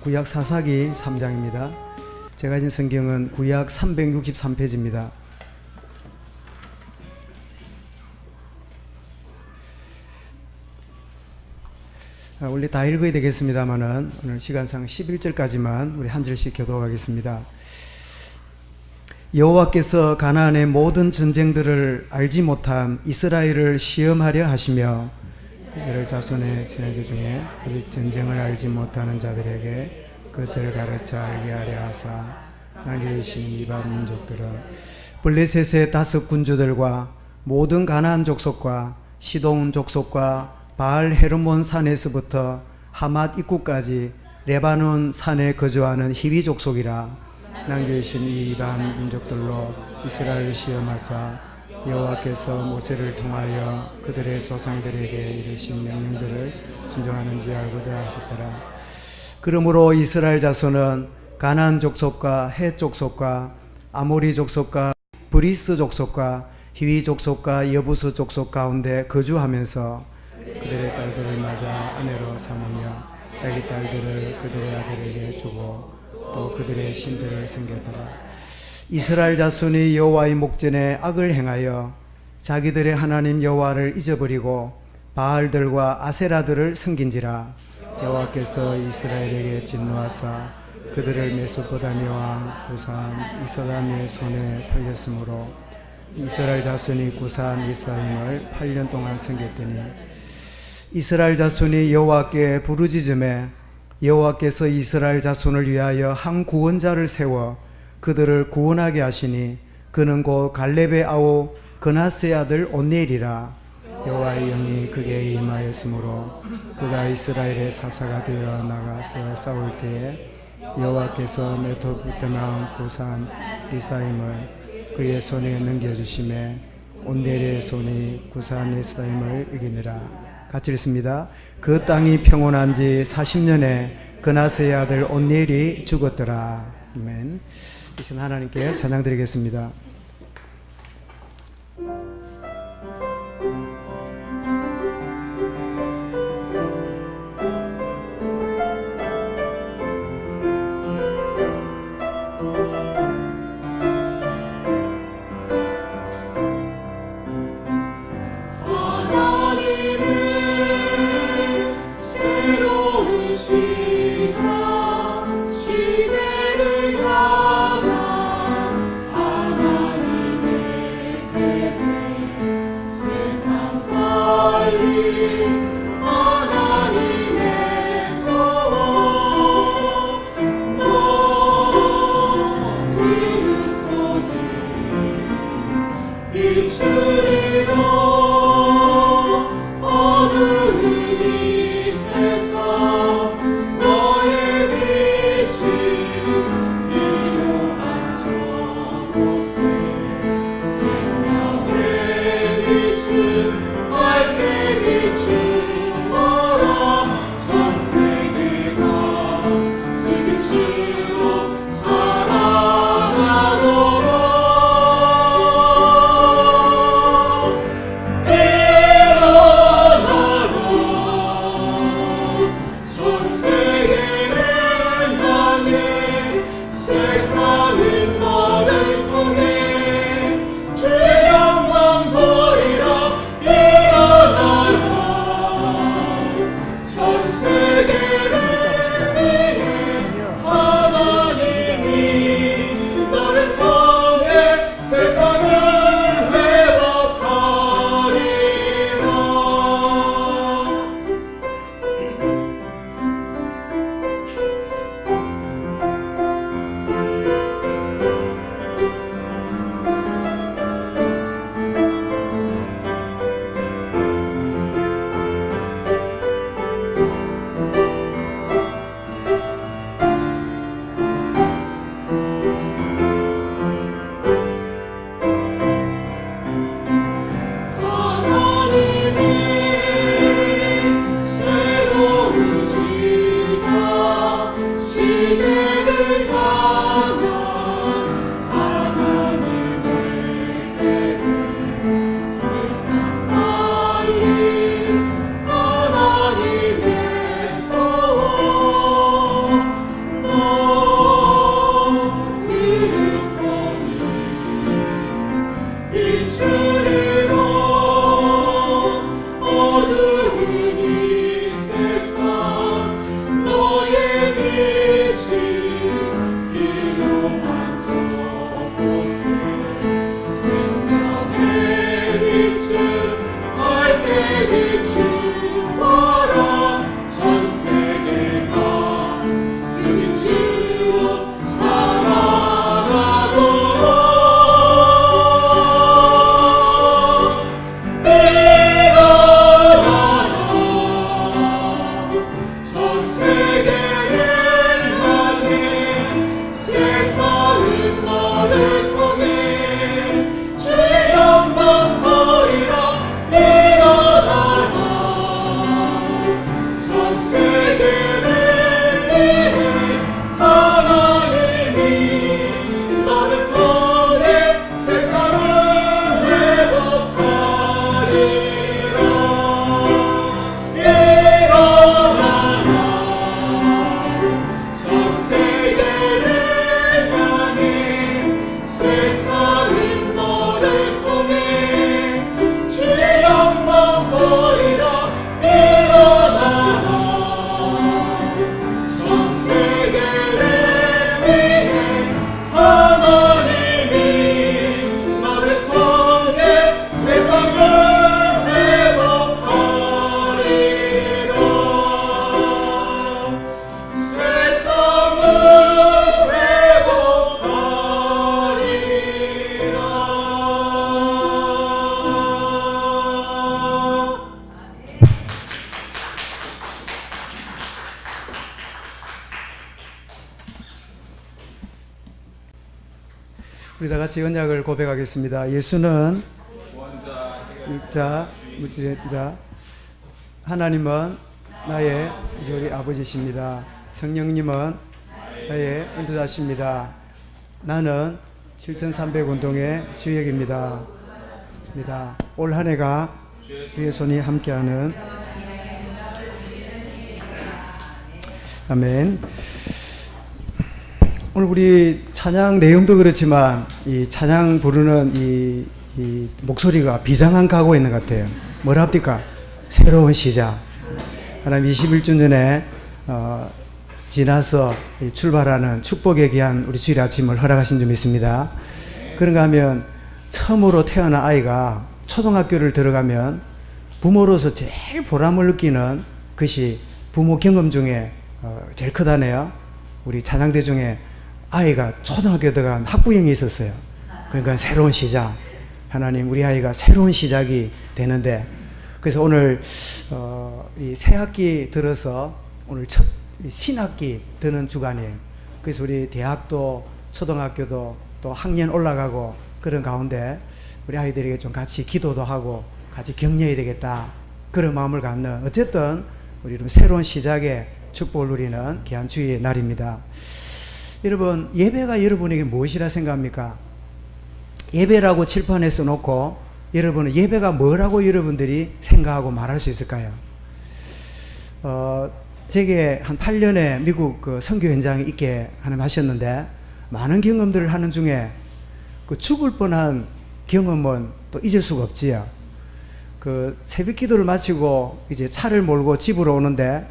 구약 사사기 3장입니다. 제가 가진 성경은 구약 363페이지입니다. 원래 다 읽어야 되겠습니다만은 오늘 시간상 11절까지만 우리 한 절씩 교독하겠습니다. 여호와께서 가나안의 모든 전쟁들을 알지 못한 이스라엘을 시험하려 하시며 이스라엘 자손의 세대 중에 아직 전쟁을 알지 못하는 자들에게 그것을 가르쳐 알게 하려 하사 남겨주신 이방 민족들은 블레셋의 5 군주들과 모든 가나안 족속과 시돈 족속과 바알 헤르몬 산에서부터 하맛 입구까지 레바논 산에 거주하는 히위 족속이라 남겨주신 이 이방 민족들로 이스라엘을 시험하사 여호와께서 모세를 통하여 그들의 조상들에게 이르신 명령들을 순종하는지 알고자 하셨더라. 그러므로 이스라엘 자손은 가나안 족속과 헷 족속과 아모리 족속과 브리스 족속과 히위 족속과 여부스 족속 가운데 거주하면서 그들의 딸들을 맞아 아내로 삼으며 자기 딸들을 그들의 아들에게 주고 또 그들의 신들을 섬겼더라. 이스라엘 자손이 여호와의 목전에 악을 행하여 자기들의 하나님 여호와를 잊어버리고 바알들과 아세라들을 섬긴지라. 여호와께서 이스라엘에게 진노하사 그들을 메소포타미아 왕 구산 이사담의 손에 팔렸으므로 이스라엘 자손이 구산 이사임을 8년 동안 섬겼더니 이스라엘 자손이 여호와께 부르짖음에 여호와께서 이스라엘 자손을 위하여 한 구원자를 세워 그들을 구원하게 하시니 그는 곧 갈렙의 아우 그나스의 아들 온니엘이라. 여호와의 영이 그에게 임하였으므로 그가 이스라엘의 사사가 되어 나가서 싸울 때에 여호와께서 메소포타미아 구산 이사임을 그의 손에 넘겨주심에 온니엘의 손이 구산 이사임을 이기니라. 같이 읽습니다. 그 땅이 평온한 지 40년에 그나스의 아들 온니엘이 죽었더라. 아멘. 이신 하나님께 찬양 드리겠습니다. 우리 다 같이 언약을 고백하겠습니다. 예수는 일자 무지자, 하나님은 나의 우리 아버지십니다. 성령님은 나의 인도자십니다. 나는 7300운동의 주역입니다. 올 한 해가 주의 손이 함께하는 아멘. 오늘 우리 찬양 내용도 그렇지만 이 찬양 부르는 이 목소리가 비장한 각오가 있는 것 같아요. 뭐라 합니까? 새로운 시작. 하나님 21주년에 지나서 출발하는 축복에 귀한 우리 주일 아침을 허락하신 줄 믿습니다. 그런가 하면 처음으로 태어난 아이가 초등학교를 들어가면 부모로서 제일 보람을 느끼는 것이 부모 경험 중에 제일 크다네요. 우리 찬양대 중에 아이가 초등학교 들어간 학부형이 있었어요. 그러니까 새로운 시작. 하나님, 우리 아이가 새로운 시작이 되는데, 그래서 오늘 이 새 학기 들어서 오늘 첫 신학기 드는 주간이에요. 그래서 우리 대학도 초등학교도 또 학년 올라가고 그런 가운데 우리 아이들에게 좀 같이 기도도 하고 같이 격려해야 되겠다, 그런 마음을 갖는, 어쨌든 우리 새로운 시작의 축복을 누리는 귀한 주의 날입니다. 여러분, 예배가 여러분에게 무엇이라 생각합니까? 예배라고 칠판에 써놓고 여러분은 예배가 뭐라고 여러분들이 생각하고 말할 수 있을까요? 제게 한 8년에 미국 그 선교 현장에 있게 하나님 하셨는데, 많은 경험들을 하는 중에 그 죽을 뻔한 경험은 또 잊을 수가 없지요. 그 새벽 기도를 마치고 이제 차를 몰고 집으로 오는데,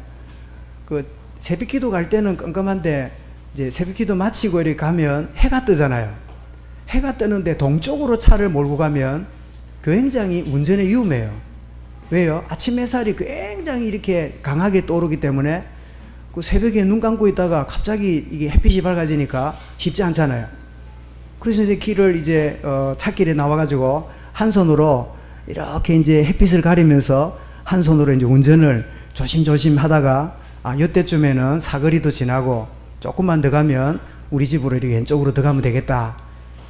그 새벽 기도 갈 때는 깜깜한데 이제 새벽 기도 마치고 이렇게 가면 해가 뜨잖아요. 해가 뜨는데 동쪽으로 차를 몰고 가면 굉장히 운전에 위험해요. 왜요? 아침 햇살이 굉장히 이렇게 강하게 떠오르기 때문에 그 새벽에 눈 감고 있다가 갑자기 이게 햇빛이 밝아지니까 쉽지 않잖아요. 그래서 이제 길을 이제 찻길에 나와가지고 한 손으로 이렇게 이제 햇빛을 가리면서 한 손으로 이제 운전을 조심조심 하다가, 이때쯤에는 사거리도 지나고 조금만 더 가면 우리 집으로 이렇게 왼쪽으로 들어가면 되겠다,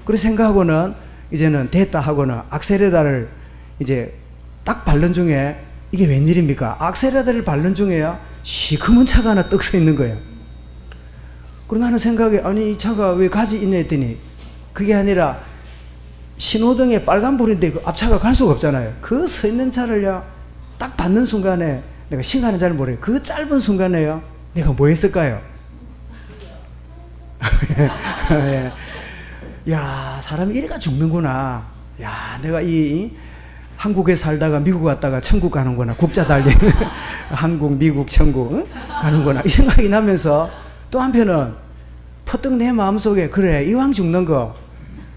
그렇게 생각하고는 이제는 됐다 하고는 악셀레다를 이제 딱 밟는 중에, 이게 웬일입니까? 악셀레다를 밟는 중에요, 시커먼 차가 하나 떡 서 있는 거예요. 그럼 나는 생각에, 아니 이 차가 왜 가지 있네 했더니, 그게 아니라 신호등에 빨간불인데 그 앞차가 갈 수가 없잖아요. 그 서 있는 차를요 딱 받는 순간에, 내가 시간은 잘 모르요, 그 짧은 순간에요 내가 뭐 했을까요? 예. 야, 사람이 이래가 죽는구나. 야, 내가 이 한국에 살다가 미국 갔다가 천국 가는구나. 국자 달린 한국, 미국, 천국 가는구나. 이 생각이 나면서 또 한편은 퍼뜩 내 마음속에 그래, 이왕 죽는 거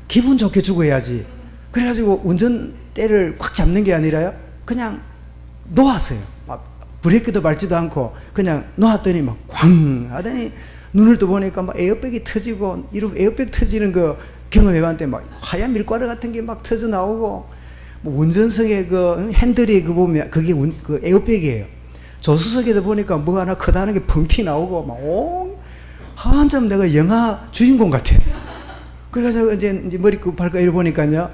기분 좋게 죽어야지. 그래가지고 운전대를 꽉 잡는 게 아니라요. 그냥 놓았어요. 막 브레이크도 밟지도 않고 그냥 놓았더니 막 꽝 하더니 눈을 떠보니까 막 에어백이 터지고 이런 에어백 터지는 거 경험해봤는데 막 하얀 밀가루 같은 게 막 터져 나오고 뭐 운전석에 그 핸들이 그 보면 그게 그 에어백이에요. 조수석에도 보니까 뭐 하나 크다는 게 펑튀 나오고 막 한참 내가 영화 주인공 같아. 그래서 이제 머리 발가 이래 보니까요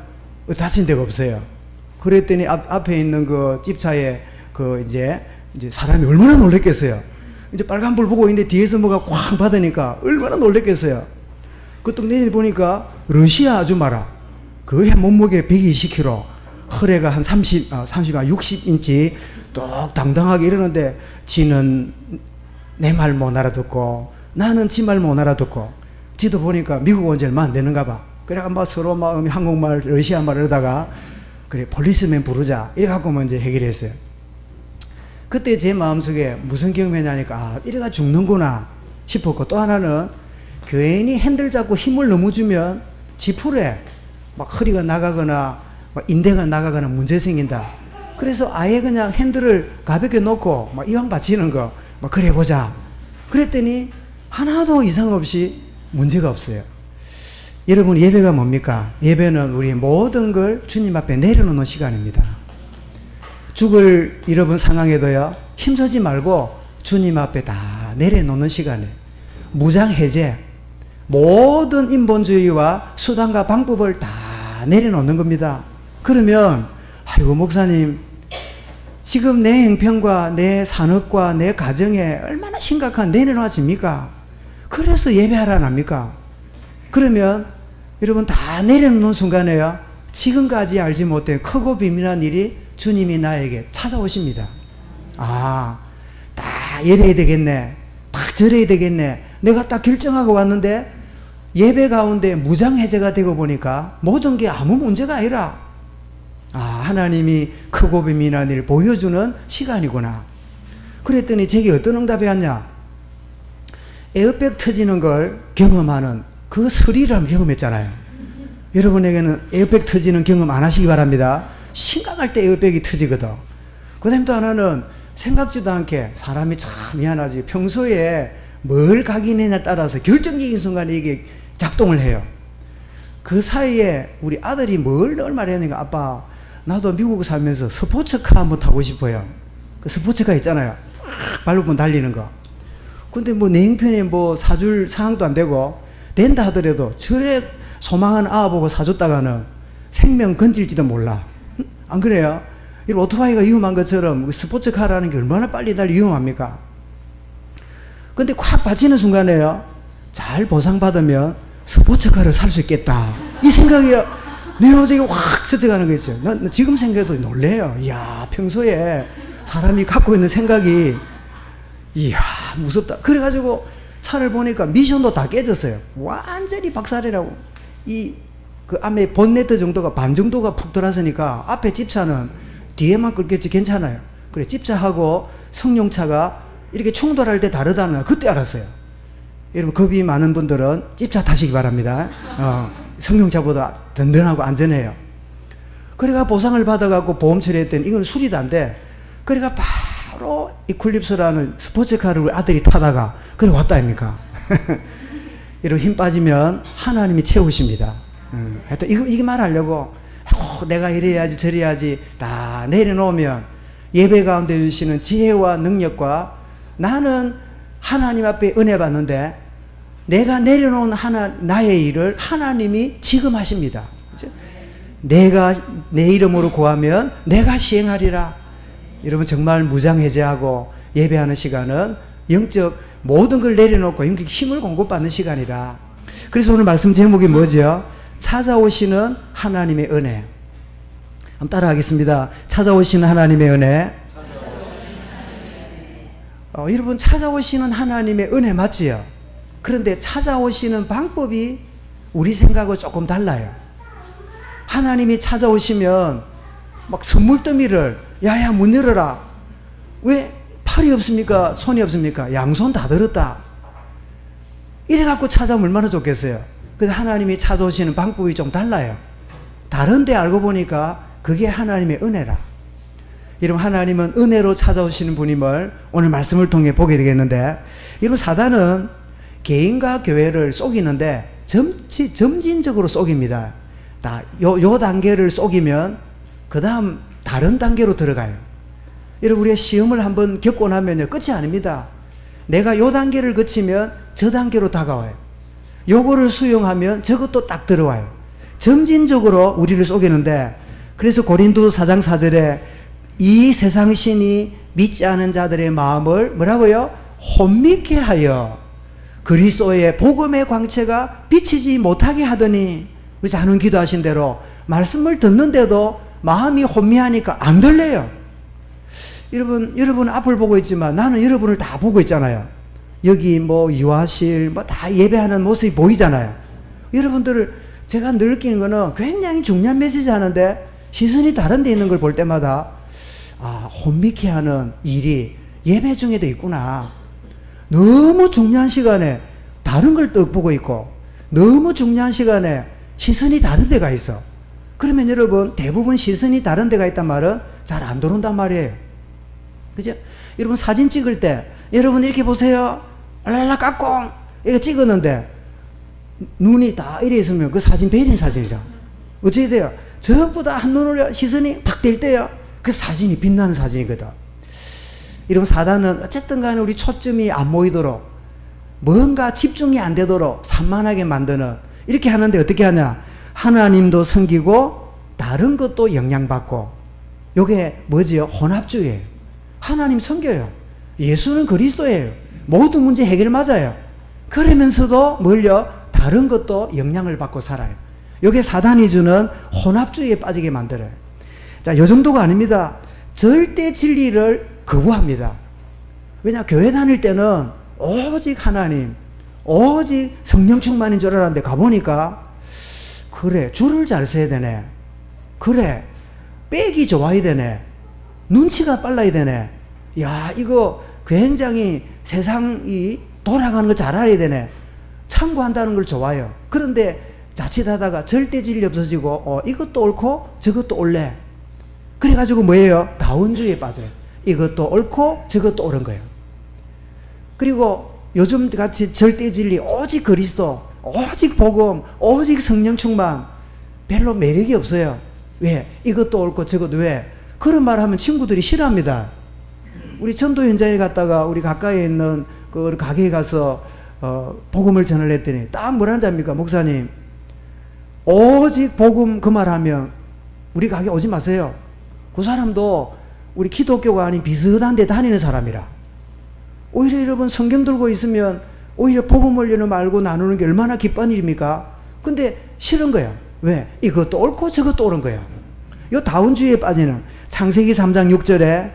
다친 데가 없어요. 그랬더니 앞에 있는 그 집차에 그 이제 사람이 얼마나 놀랬겠어요. 이제 빨간불 보고 있는데 뒤에서 뭐가 꽉 받으니까 얼마나 놀랬겠어요. 그또 내려 보니까 러시아 아줌마라. 그 몸무게 120kg, 허리가 한 60인치 똑 당당하게 이러는데 지는 내 말 못 알아듣고 나는 지 말 못 알아듣고 지도 보니까 미국 온 지 얼마 안 되는가 봐. 그래가 막 서로 막 한국말, 러시아말 이러다가 그래 폴리스맨 부르자 이래갖고 먼저 해결했어요. 그때 제 마음속에 무슨 경험이냐니까 아 이래가 죽는구나 싶었고 또 하나는 괜히 핸들 잡고 힘을 너무 주면 지푸레 막 허리가 나가거나 막 인대가 나가거나 문제 생긴다. 그래서 아예 그냥 핸들을 가볍게 놓고 막 이왕 받치는 거 막 그래 보자. 그랬더니 하나도 이상 없이 문제가 없어요. 여러분 예배가 뭡니까? 예배는 우리 모든 걸 주님 앞에 내려놓는 시간입니다. 죽을 잃어본 상황에도요 힘쓰지 말고 주님 앞에 다 내려놓는 시간이에요. 무장해제, 모든 인본주의와 수단과 방법을 다 내려놓는 겁니다. 그러면 아이고 목사님 지금 내 형편과 내 산업과 내 가정에 얼마나 심각한 내려놔집니까? 그래서 예배하라 합니까? 그러면 여러분 다 내려놓는 순간에요 지금까지 알지 못한 크고 비밀한 일이 주님이 나에게 찾아오십니다. 아, 딱 이래야 되겠네. 딱 저래야 되겠네. 내가 딱 결정하고 왔는데 예배 가운데 무장해제가 되고 보니까 모든 게 아무 문제가 아니라 아, 하나님이 크고 비밀한 일을 보여주는 시간이구나. 그랬더니 제게 어떤 응답이 왔냐? 에어백 터지는 걸 경험하는 그 스릴을 경험했잖아요. 여러분에게는 에어백 터지는 경험 안 하시기 바랍니다. 심각할 때 에어백이 터지거든. 그 다음에 또 하나는 생각지도 않게 사람이 참 미안하지. 평소에 뭘 각인했냐에 따라서 결정적인 순간에 이게 작동을 해요. 그 사이에 우리 아들이 뭘 얼마나 했는가 아빠 나도 미국 살면서 스포츠카 한번 타고 싶어요. 그 스포츠카 있잖아요. 발로분 달리는 거. 근데 뭐 내 형편에 뭐 사줄 상황도 안 되고 된다 하더라도 저래 소망하는 아아 보고 사줬다가는 생명 건질지도 몰라. 안 그래요? 이 오토바이가 위험한 것처럼 스포츠카라는 게 얼마나 빨리 달리 위험합니까? 근데 콱 받치는 순간에요. 잘 보상받으면 스포츠카를 살 수 있겠다. 이 생각이요. 내 어제가 확 스쳐가는 거 있죠. 나 지금 생각해도 놀래요. 이야, 평소에 사람이 갖고 있는 생각이 이야, 무섭다. 그래가지고 차를 보니까 미션도 다 깨졌어요. 완전히 박살이라고. 그 앞에 본네트 정도가 반 정도가 푹 들어왔으니까 앞에 집차는 뒤에만 끌겠지 괜찮아요. 그래, 집차하고 승용차가 이렇게 충돌할 때 다르다는 걸 그때 알았어요. 여러분 겁이 많은 분들은 집차 타시기 바랍니다. 승용차보다 든든하고 안전해요. 그래가 보상을 받아갖고 보험 처리했더니 이건 수리도 안 돼. 그래가 바로 이클립스라는 스포츠카를 아들이 타다가 그래 왔다 아닙니까? 이런 힘 빠지면 하나님이 채우십니다. 하여튼 이거 말하려고 내가 이래야지 저래야지 다 내려놓으면 예배 가운데 주시는 지혜와 능력과 나는 하나님 앞에 은혜 받는데 내가 내려놓은 나의 일을 하나님이 지금 하십니다. 내가 내 이름으로 구하면 내가 시행하리라. 여러분 정말 무장해제하고 예배하는 시간은 영적 모든 걸 내려놓고 영적 힘을 공급받는 시간이다. 그래서 오늘 말씀 제목이 뭐죠? 찾아오시는 하나님의 은혜. 한번 따라하겠습니다. 찾아오시는 하나님의 은혜. 여러분 찾아오시는 하나님의 은혜 맞지요? 그런데 찾아오시는 방법이 우리 생각과 조금 달라요. 하나님이 찾아오시면 막 선물더미를 야야 문 열어라. 왜 팔이 없습니까? 손이 없습니까? 양손 다 들었다. 이래갖고 찾아오면 얼마나 좋겠어요. 근데 하나님이 찾아오시는 방법이 좀 달라요. 다른데 알고 보니까 그게 하나님의 은혜라. 여러분, 하나님은 은혜로 찾아오시는 분임을 오늘 말씀을 통해 보게 되겠는데, 여러분, 사단은 개인과 교회를 속이는데 점진적으로 속입니다. 요 단계를 속이면 그 다음 다른 단계로 들어가요. 여러분, 우리가 시험을 한번 겪고 나면요, 끝이 아닙니다. 내가 요 단계를 거치면 저 단계로 다가와요. 요거를 수용하면 저것도 딱 들어와요. 점진적으로 우리를 속이는데, 그래서 고린도서 4장 4절에 이 세상 신이 믿지 않은 자들의 마음을 뭐라고요? 혼미케 하여 그리스도의 복음의 광채가 비치지 못하게 하더니, 우리 자는 기도하신 대로 말씀을 듣는데도 마음이 혼미하니까 안 들려요. 여러분 앞을 보고 있지만 나는 여러분을 다 보고 있잖아요. 여기 뭐 유아실 뭐 다 예배하는 모습이 보이잖아요. 여러분들을 제가 느끼는 거는 굉장히 중요한 메시지 하는데 시선이 다른 데 있는 걸 볼 때마다 혼미케 하는 일이 예배 중에도 있구나. 너무 중요한 시간에 다른 걸 또 보고 있고, 너무 중요한 시간에 시선이 다른 데가 있어. 그러면 여러분, 대부분 시선이 다른 데가 있단 말은 잘 안 들어온단 말이에요. 그죠? 여러분, 사진 찍을 때 여러분 이렇게 보세요. 알랄라 까꿍 이렇게 찍었는데 눈이 다 이래 있으면 그 사진 베린 사진이라 어떻게 돼요? 전부 다 한눈으로 시선이 팍 될 때요, 그 사진이 빛나는 사진이거든. 여러분, 사단은 어쨌든 간에 우리 초점이 안 모이도록, 뭔가 집중이 안 되도록 산만하게 만드는, 이렇게 하는데 어떻게 하냐? 하나님도 섬기고 다른 것도 영향받고. 요게 뭐지요? 혼합주의예요. 하나님 섬겨요. 예수는 그리스도예요. 모든 문제 해결 맞아요. 그러면서도 뭘요? 다른 것도 영향을 받고 살아요. 요게 사단이 주는 혼합주의에 빠지게 만들어요. 자, 요 정도가 아닙니다. 절대 진리를 거부합니다. 왜냐? 교회 다닐 때는 오직 하나님, 오직 성령 충만인 줄 알았는데 가보니까, 그래, 줄을 잘 서야 되네. 그래, 백이 좋아야 되네. 눈치가 빨라야 되네. 야, 이거 굉장히 세상이 돌아가는 걸 잘 알아야 되네. 참고한다는 걸 좋아요. 그런데 자칫하다가 절대 진리 없어지고, 이것도 옳고 저것도 옳네. 그래가지고 뭐예요? 다원주의에 빠져요. 이것도 옳고 저것도 옳은 거예요. 그리고 요즘 같이 절대 진리, 오직 그리스도, 오직 복음, 오직 성령 충만, 별로 매력이 없어요. 왜? 이것도 옳고 저것도. 왜? 그런 말 하면 친구들이 싫어합니다. 우리 전도 현장에 갔다가 우리 가까이에 있는 그 가게에 가서 복음을 전을 했더니 딱 뭐라는지 압니까? 목사님, 오직 복음 그 말하면 우리 가게 오지 마세요. 그 사람도 우리 기독교가 아닌 비슷한 데 다니는 사람이라. 오히려 여러분, 성경 들고 있으면 오히려 복음 올리는 말고 나누는 게 얼마나 기쁜 일입니까? 근데 싫은 거야. 왜? 이것도 옳고 저것도 옳은 거야. 요 다운주의에 빠지는, 창세기 3장 6절에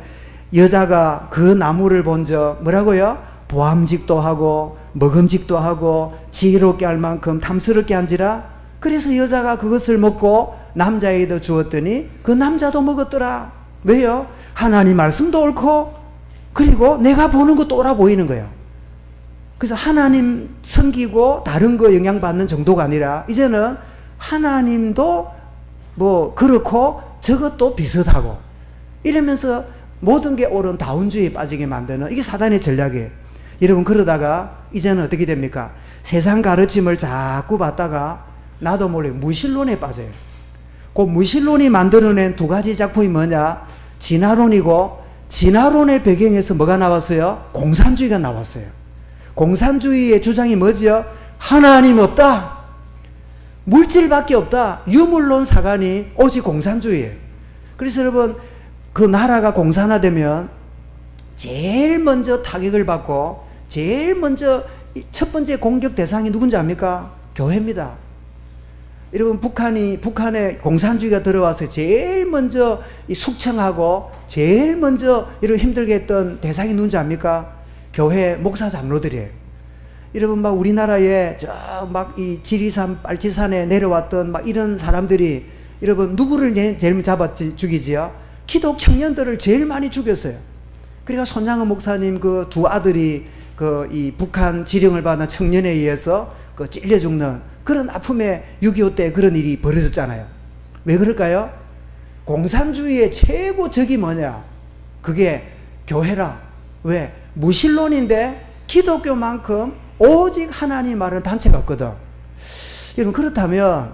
여자가 그 나무를 본저 뭐라고요? 보암직도 하고 먹음직도 하고 지혜롭게 할 만큼 탐스럽게 한지라. 그래서 여자가 그것을 먹고 남자에게 주었더니 그 남자도 먹었더라. 왜요? 하나님 말씀도 옳고, 그리고 내가 보는 것도 옳아 보이는 거예요. 그래서 하나님 섬기고 다른 거 영향받는 정도가 아니라 이제는 하나님도 뭐 그렇고 저것도 비슷하고 이러면서 모든 게 옳은 다운주의에 빠지게 만드는, 이게 사단의 전략이에요. 여러분, 그러다가 이제는 어떻게 됩니까? 세상 가르침을 자꾸 받다가 나도 몰래 무신론에 빠져요. 그 무신론이 만들어낸 두 가지 작품이 뭐냐? 진화론이고, 진화론의 배경에서 뭐가 나왔어요? 공산주의가 나왔어요. 공산주의의 주장이 뭐지요? 하나님 없다. 물질밖에 없다. 유물론 사관이 오직 공산주의예요. 그래서 여러분, 그 나라가 공산화되면 제일 먼저 타격을 받고 제일 먼저 첫 번째 공격 대상이 누군지 압니까? 교회입니다. 여러분, 북한에 공산주의가 들어와서 제일 먼저 숙청하고 제일 먼저 이런 힘들게 했던 대상이 누군지 압니까? 교회 목사 장로들이에요. 여러분, 막 우리나라에 저 막 이 지리산 빨치산에 내려왔던 막 이런 사람들이 여러분 누구를 제일 잡아 죽이지요? 기독 청년들을 제일 많이 죽였어요. 그러니까 손양은 목사님 그 두 아들이 그 이 북한 지령을 받은 청년에 의해서 그 찔려 죽는 그런 아픔에 6.25 때 그런 일이 벌어졌잖아요. 왜 그럴까요? 공산주의의 최고 적이 뭐냐? 그게 교회라. 왜? 무신론인데 기독교만큼 오직 하나님 말은 단체가 없거든. 여러분 그렇다면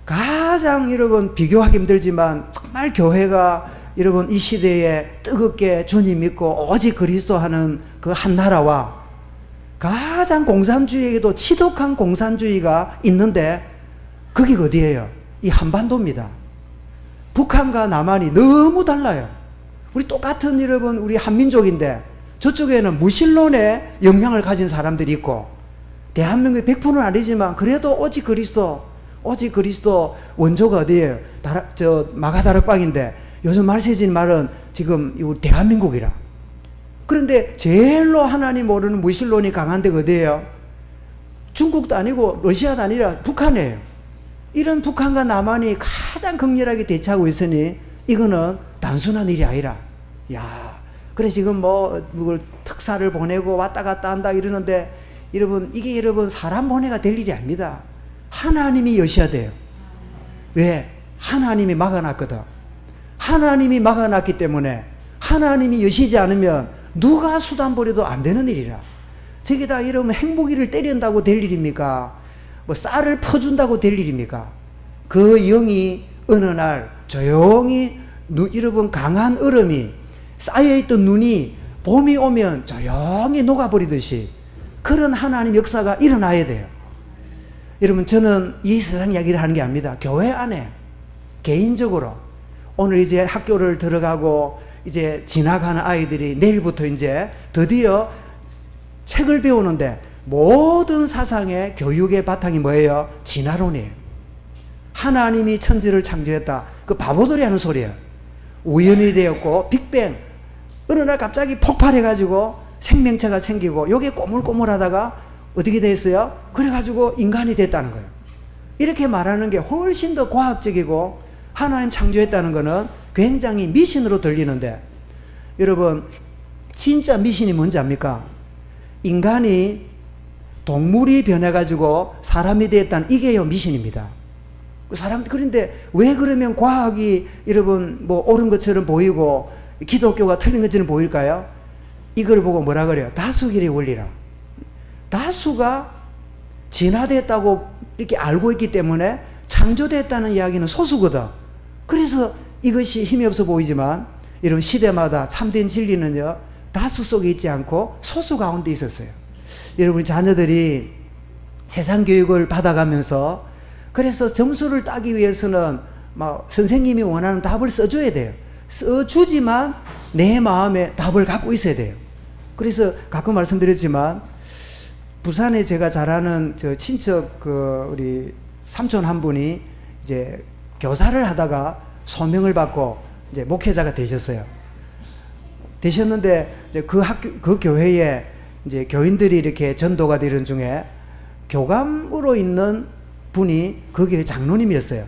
가장 여러분 비교하기 힘들지만 정말 교회가 여러분 이 시대에 뜨겁게 주님 믿고 오직 그리스도 하는 그 한 나라와 가장 공산주의에게도 치독한 공산주의가 있는데 거기가 어디예요? 이 한반도입니다. 북한과 남한이 너무 달라요. 우리 똑같은 여러분 우리 한민족인데 저쪽에는 무신론의 영향을 가진 사람들이 있고 대한민국의 100%는 아니지만 그래도 오직 그리스도 원조가 어디예요? 마가다락방인데 요즘 말세진 말은 지금 우리 대한민국이라. 그런데 제일로 하나님 모르는 무신론이 강한 데가 어디예요? 중국도 아니고 러시아도 아니라 북한이에요. 이런 북한과 남한이 가장 극렬하게 대치하고 있으니 이거는 단순한 일이 아니라 그래 지금 뭐 누굴 특사를 보내고 왔다 갔다 한다 이러는데 여러분 이게 여러분 사람 보내가 될 일이 아닙니다. 하나님이 여셔야 돼요. 왜? 하나님이 막아놨거든. 하나님이 막아놨기 때문에 하나님이 여시지 않으면 누가 수단 부려도 안 되는 일이라. 저게 다 이러면 행복이를 때린다고 될 일입니까? 뭐 쌀을 퍼준다고 될 일입니까? 그 영이 어느 날 조용히 여러분 강한 얼음이 쌓여있던 눈이 봄이 오면 조용히 녹아버리듯이 그런 하나님 역사가 일어나야 돼요. 여러분 저는 이 세상 이야기를 하는 게 아닙니다. 교회 안에 개인적으로 오늘 이제 학교를 들어가고 이제 지나가는 아이들이 내일부터 이제 드디어 책을 배우는데 모든 사상의 교육의 바탕이 뭐예요? 진화론이에요. 하나님이 천지를 창조했다. 그 바보들이 하는 소리예요. 우연이 되었고 빅뱅 어느 날 갑자기 폭발해가지고 생명체가 생기고 요게 꼬물꼬물하다가 어떻게 됐어요? 그래가지고 인간이 됐다는 거예요. 이렇게 말하는 게 훨씬 더 과학적이고 하나님 창조했다는 거는 굉장히 미신으로 들리는데 여러분 진짜 미신이 뭔지 압니까? 인간이 동물이 변해가지고 사람이 됐다는 이게요 미신입니다. 그런데 왜 그러면 과학이 여러분 뭐 옳은 것처럼 보이고 기독교가 틀린 것처럼 보일까요? 이걸 보고 뭐라 그래요? 다수결의 원리라. 다수가 진화됐다고 이렇게 알고 있기 때문에 창조됐다는 이야기는 소수거든. 그래서 이것이 힘이 없어 보이지만 이런 시대마다 참된 진리는요 다수 속에 있지 않고 소수 가운데 있었어요. 여러분 자녀들이 세상 교육을 받아가면서 그래서 점수를 따기 위해서는 막 선생님이 원하는 답을 써줘야 돼요. 써주지만 내 마음에 답을 갖고 있어야 돼요. 그래서 가끔 말씀드렸지만 부산에 제가 잘 아는 저 친척 우리 삼촌 한 분이 이제 교사를 하다가 소명을 받고 이제 목회자가 되셨어요. 되셨는데 이제 그 교회에 이제 교인들이 이렇게 전도가 되는 중에 교감으로 있는 분이 그 교회 장로님이었어요.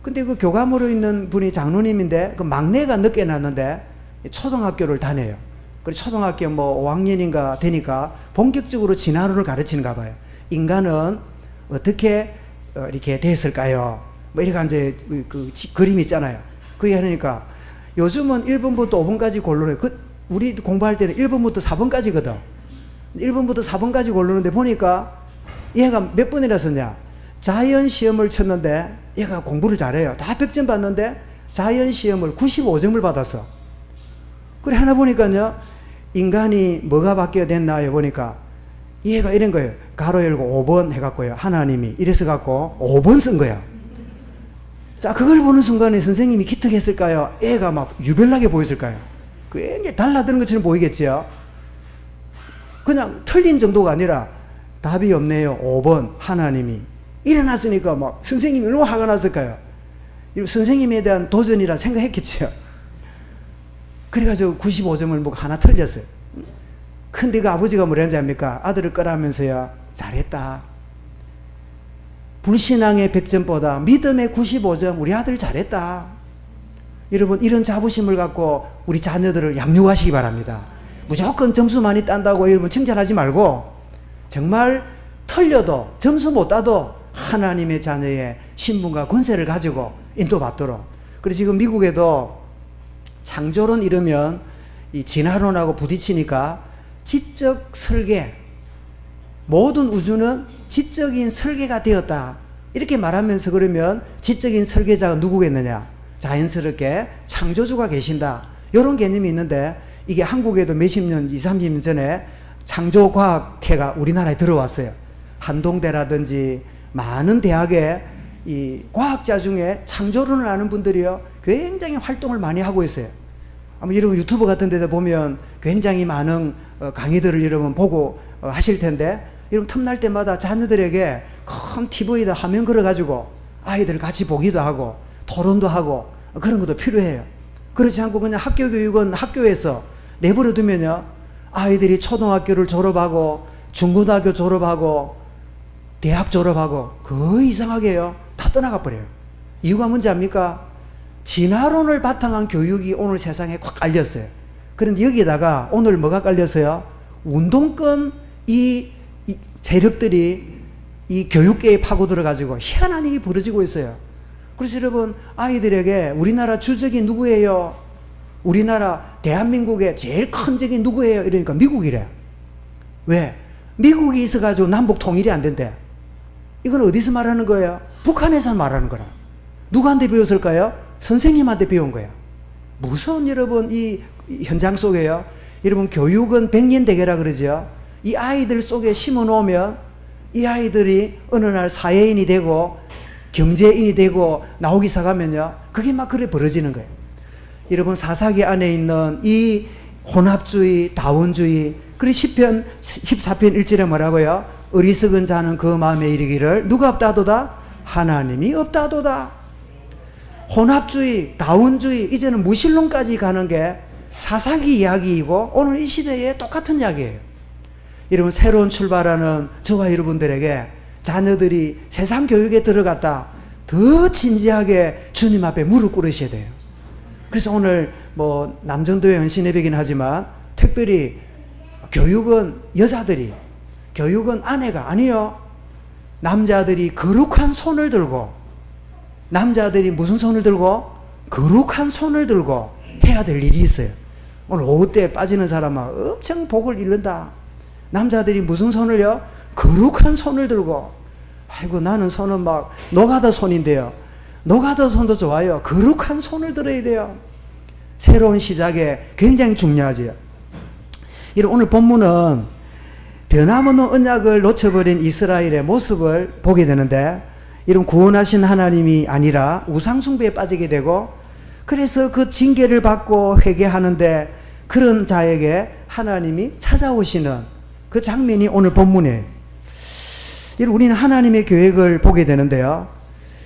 근데 그 교감으로 있는 분이 장로님인데 그 막내가 늦게 났는데 초등학교를 다녀요. 그래서 초등학교 뭐 5학년인가 되니까 본격적으로 진화론을 가르치는가 봐요. 인간은 어떻게 이렇게 됐을까요? 뭐 이렇게 이제 그 그림 있잖아요. 그게 하니까 요즘은 1번부터 5번까지 고르래. 우리 공부할 때는 1번부터 4번까지거든. 1번부터 4번까지 고르는데 보니까 얘가 몇 번이나 썼냐? 자연 시험을 쳤는데 얘가 공부를 잘해요. 다 100점 받는데 자연 시험을 95점을 받았어. 그래 하나 보니까요. 인간이 뭐가 바뀌어야 됐나요? 보니까 얘가 이런 거예요. 가로 열고 5번 해갖고요. 하나님이 이래서 갖고 5번 쓴 거야. 자, 그걸 보는 순간에 선생님이 기특했을까요? 애가 막 유별나게 보였을까요? 굉장히 달라드는 것처럼 보이겠지요? 그냥 틀린 정도가 아니라 답이 없네요. 5번 하나님이. 일어났으니까 막 선생님이 얼마나 화가 났을까요? 선생님에 대한 도전이라 생각했겠지요? 그래가지고 95점을 뭐 하나 틀렸어요. 근데 그 아버지가 뭐라는지 압니까? 아들을 끌어하면서요. 잘했다. 불신앙의 100점보다 믿음의 95점. 우리 아들 잘했다. 여러분, 이런 자부심을 갖고 우리 자녀들을 양육하시기 바랍니다. 무조건 점수 많이 딴다고 여러분 칭찬하지 말고, 정말 틀려도 점수 못 따도 하나님의 자녀의 신분과 권세를 가지고 인도받도록. 그리고 지금 미국에도 창조론 이러면 이 진화론하고 부딪히니까 지적 설계, 모든 우주는 지적인 설계가 되었다, 이렇게 말하면서, 그러면 지적인 설계자가 누구겠느냐? 자연스럽게 창조주가 계신다, 이런 개념이 있는데, 이게 한국에도 몇십 년, 20, 30년 전에 창조과학회가 우리나라에 들어왔어요. 한동대라든지 많은 대학에 이 과학자 중에 창조론을 아는 분들이요, 굉장히 활동을 많이 하고 있어요. 아마 여러분 유튜브 같은 데다 보면 굉장히 많은 강의들을 여러분 보고 하실 텐데, 여러분 틈날 때마다 자녀들에게 큰 TV에다 화면 걸어가지고 아이들 같이 보기도 하고 토론도 하고 그런 것도 필요해요. 그렇지 않고 그냥 학교 교육은 학교에서 내버려 두면요, 아이들이 초등학교를 졸업하고 중고등학교 졸업하고 대학 졸업하고 거의 이상하게요 다 떠나가 버려요. 이유가 뭔지 압니까? 진화론을 바탕한 교육이 오늘 세상에 꽉 깔렸어요. 그런데 여기에다가 오늘 뭐가 깔렸어요? 운동권 이 세력들이 이 교육계에 파고 들어가지고 희한한 일이 벌어지고 있어요. 그래서 여러분, 아이들에게 우리나라 주적이 누구예요? 우리나라 대한민국의 제일 큰 적이 누구예요? 이러니까 미국이래. 왜? 미국이 있어가지고 남북 통일이 안 된대. 이건 어디서 말하는 거예요? 북한에서 말하는 거라. 누구한테 배웠을까요? 선생님한테 배운 거야. 무서운, 여러분, 이 현장 속에요, 여러분, 교육은 백년대계라 그러죠. 이 아이들 속에 심어 놓으면 이 아이들이 어느 날 사회인이 되고 경제인이 되고 나오기 시작하면요, 그게 막 그래 벌어지는 거예요. 여러분, 사사기 안에 있는 이 혼합주의, 다원주의, 그리고 시편 14편 1절에 뭐라고요? 어리석은 자는 그 마음에 이르기를 누가 없다도다? 하나님이 없다도다. 혼합주의, 다원주의, 이제는 무신론까지 가는 게 사사기 이야기이고 오늘 이 시대에 똑같은 이야기예요. 여러분, 새로운 출발하는 저와 여러분들에게 자녀들이 세상 교육에 들어갔다, 더 진지하게 주님 앞에 무릎 꿇으셔야 돼요. 그래서 오늘 뭐 남정도의 연신예배긴 하지만 특별히 교육은 여자들이, 교육은 아내가 아니요, 남자들이 거룩한 손을 들고, 남자들이 무슨 손을 들고? 거룩한 손을 들고 해야 될 일이 있어요. 오늘 오후 때 빠지는 사람은 엄청 복을 잃는다. 남자들이 무슨 손을요? 거룩한 손을 들고. 아이고, 나는 손은 막 노가다 손인데요. 노가다 손도 좋아요. 거룩한 손을 들어야 돼요. 새로운 시작에 굉장히 중요하지요. 오늘 본문은 변함없는 언약을 놓쳐버린 이스라엘의 모습을 보게 되는데, 이런 구원하신 하나님이 아니라 우상숭배에 빠지게 되고, 그래서 그 징계를 받고 회개하는데 그런 자에게 하나님이 찾아오시는 그 장면이 오늘 본문이에요. 우리는 하나님의 계획을 보게 되는데요,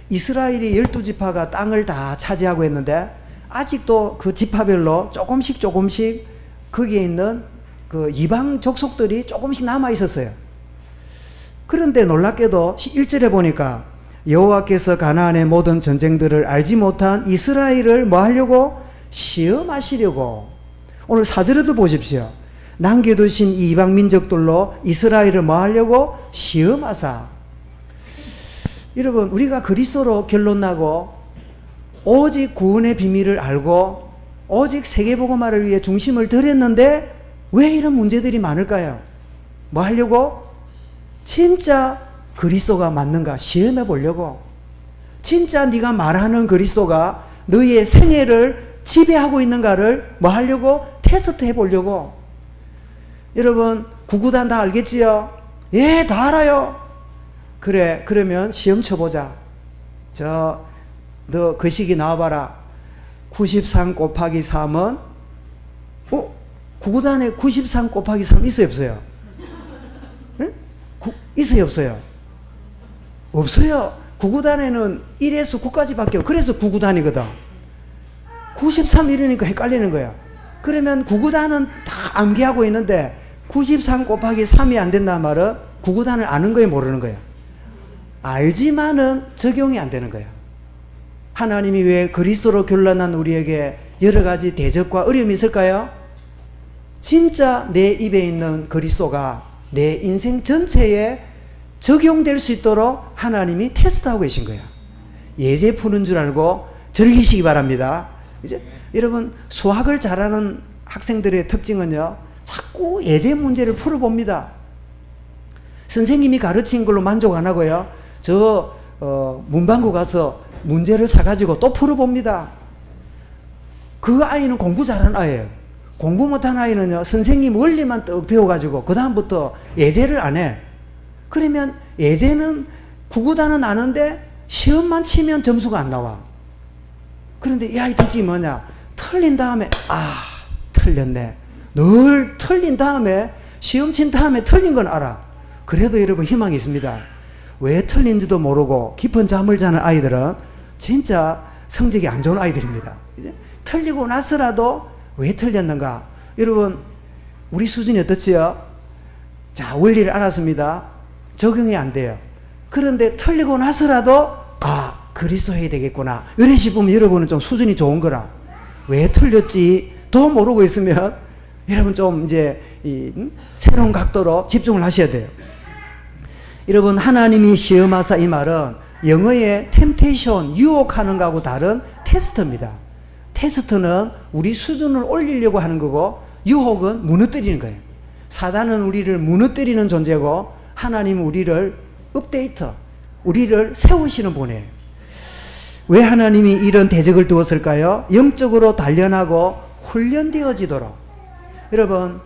이스라엘이 12지파가 땅을 다 차지하고 있는데 아직도 그 지파별로 조금씩 거기에 있는 그 이방 족속들이 조금씩 남아 있었어요. 그런데 놀랍게도 1절에 보니까 여호와께서 가나안의 모든 전쟁들을 알지 못한 이스라엘을 뭐 하려고? 시험하시려고. 오늘 4절에도 보십시오. 남겨두신 이 이방 민족들로 이스라엘을 뭐 하려고? 시험하사. 여러분, 우리가 그리스도로 결론나고 오직 구원의 비밀을 알고 오직 세계복음화를 위해 중심을 들였는데 왜 이런 문제들이 많을까요? 뭐 하려고? 진짜 그리스도가 맞는가 시험해 보려고. 진짜 네가 말하는 그리스도가 너희의 생애를 지배하고 있는가를 뭐 하려고? 테스트 해보려고. 여러분, 구구단 다 알겠지요? 예, 다 알아요. 그래, 그러면 시험 쳐보자. 너 거시기 나와봐라. 93 곱하기 3은 구구단에 93 곱하기 3 있어요, 없어요? 응? 있어요, 없어요? 없어요. 구구단에는 1에서 9까지 바뀌어. 그래서 구구단이거든. 93 이러니까 헷갈리는 거야. 그러면 구구단은 다 암기하고 있는데 93 곱하기 3이 안 된다는 말은 구구단을 아는 거예요, 모르는 거예요? 알지만은 적용이 안 되는 거야. 하나님이 왜 그리스도로 결론난 우리에게 여러 가지 대적과 어려움이 있을까요? 진짜 내 입에 있는 그리스도가 내 인생 전체에 적용될 수 있도록 하나님이 테스트하고 계신 거야. 예제 푸는 줄 알고 즐기시기 바랍니다. 이제 여러분, 수학을 잘하는 학생들의 특징은요, 자꾸 예제 문제를 풀어봅니다. 선생님이 가르친 걸로 만족 안 하고요, 문방구 가서 문제를 사가지고 또 풀어봅니다. 그 아이는 공부 잘하는 아이예요. 공부 못한 아이는요, 선생님 원리만 떡 배워가지고 그 다음부터 예제를 안 해. 그러면 예제는 구구단은 아는데 시험만 치면 점수가 안 나와. 그런데 이 아이 특징이 뭐냐? 틀린 다음에 틀렸네. 늘 틀린 다음에, 시험 친 다음에 틀린 건 알아. 그래도 여러분, 희망이 있습니다. 왜 틀린지도 모르고 깊은 잠을 자는 아이들은 진짜 성적이 안 좋은 아이들입니다. 이제 틀리고 나서라도 왜 틀렸는가? 여러분, 우리 수준이 어떻지요? 자, 원리를 알았습니다. 적용이 안 돼요. 그런데 틀리고 나서라도 그리스도 해야 되겠구나, 이런 식으로 보면 여러분은 좀 수준이 좋은 거라. 왜 틀렸지 도 모르고 있으면 여러분 좀 이제 새로운 각도로 집중을 하셔야 돼요. 여러분, 하나님이 시험하사, 이 말은 영어의 temptation, 유혹하는 거하고 다른 테스트입니다. 테스트는 우리 수준을 올리려고 하는 거고, 유혹은 무너뜨리는 거예요. 사단은 우리를 무너뜨리는 존재고, 하나님은 우리를 업데이트, 우리를 세우시는 분이에요. 왜 하나님이 이런 대적을 두었을까요? 영적으로 단련하고 훈련되어지도록. 여러분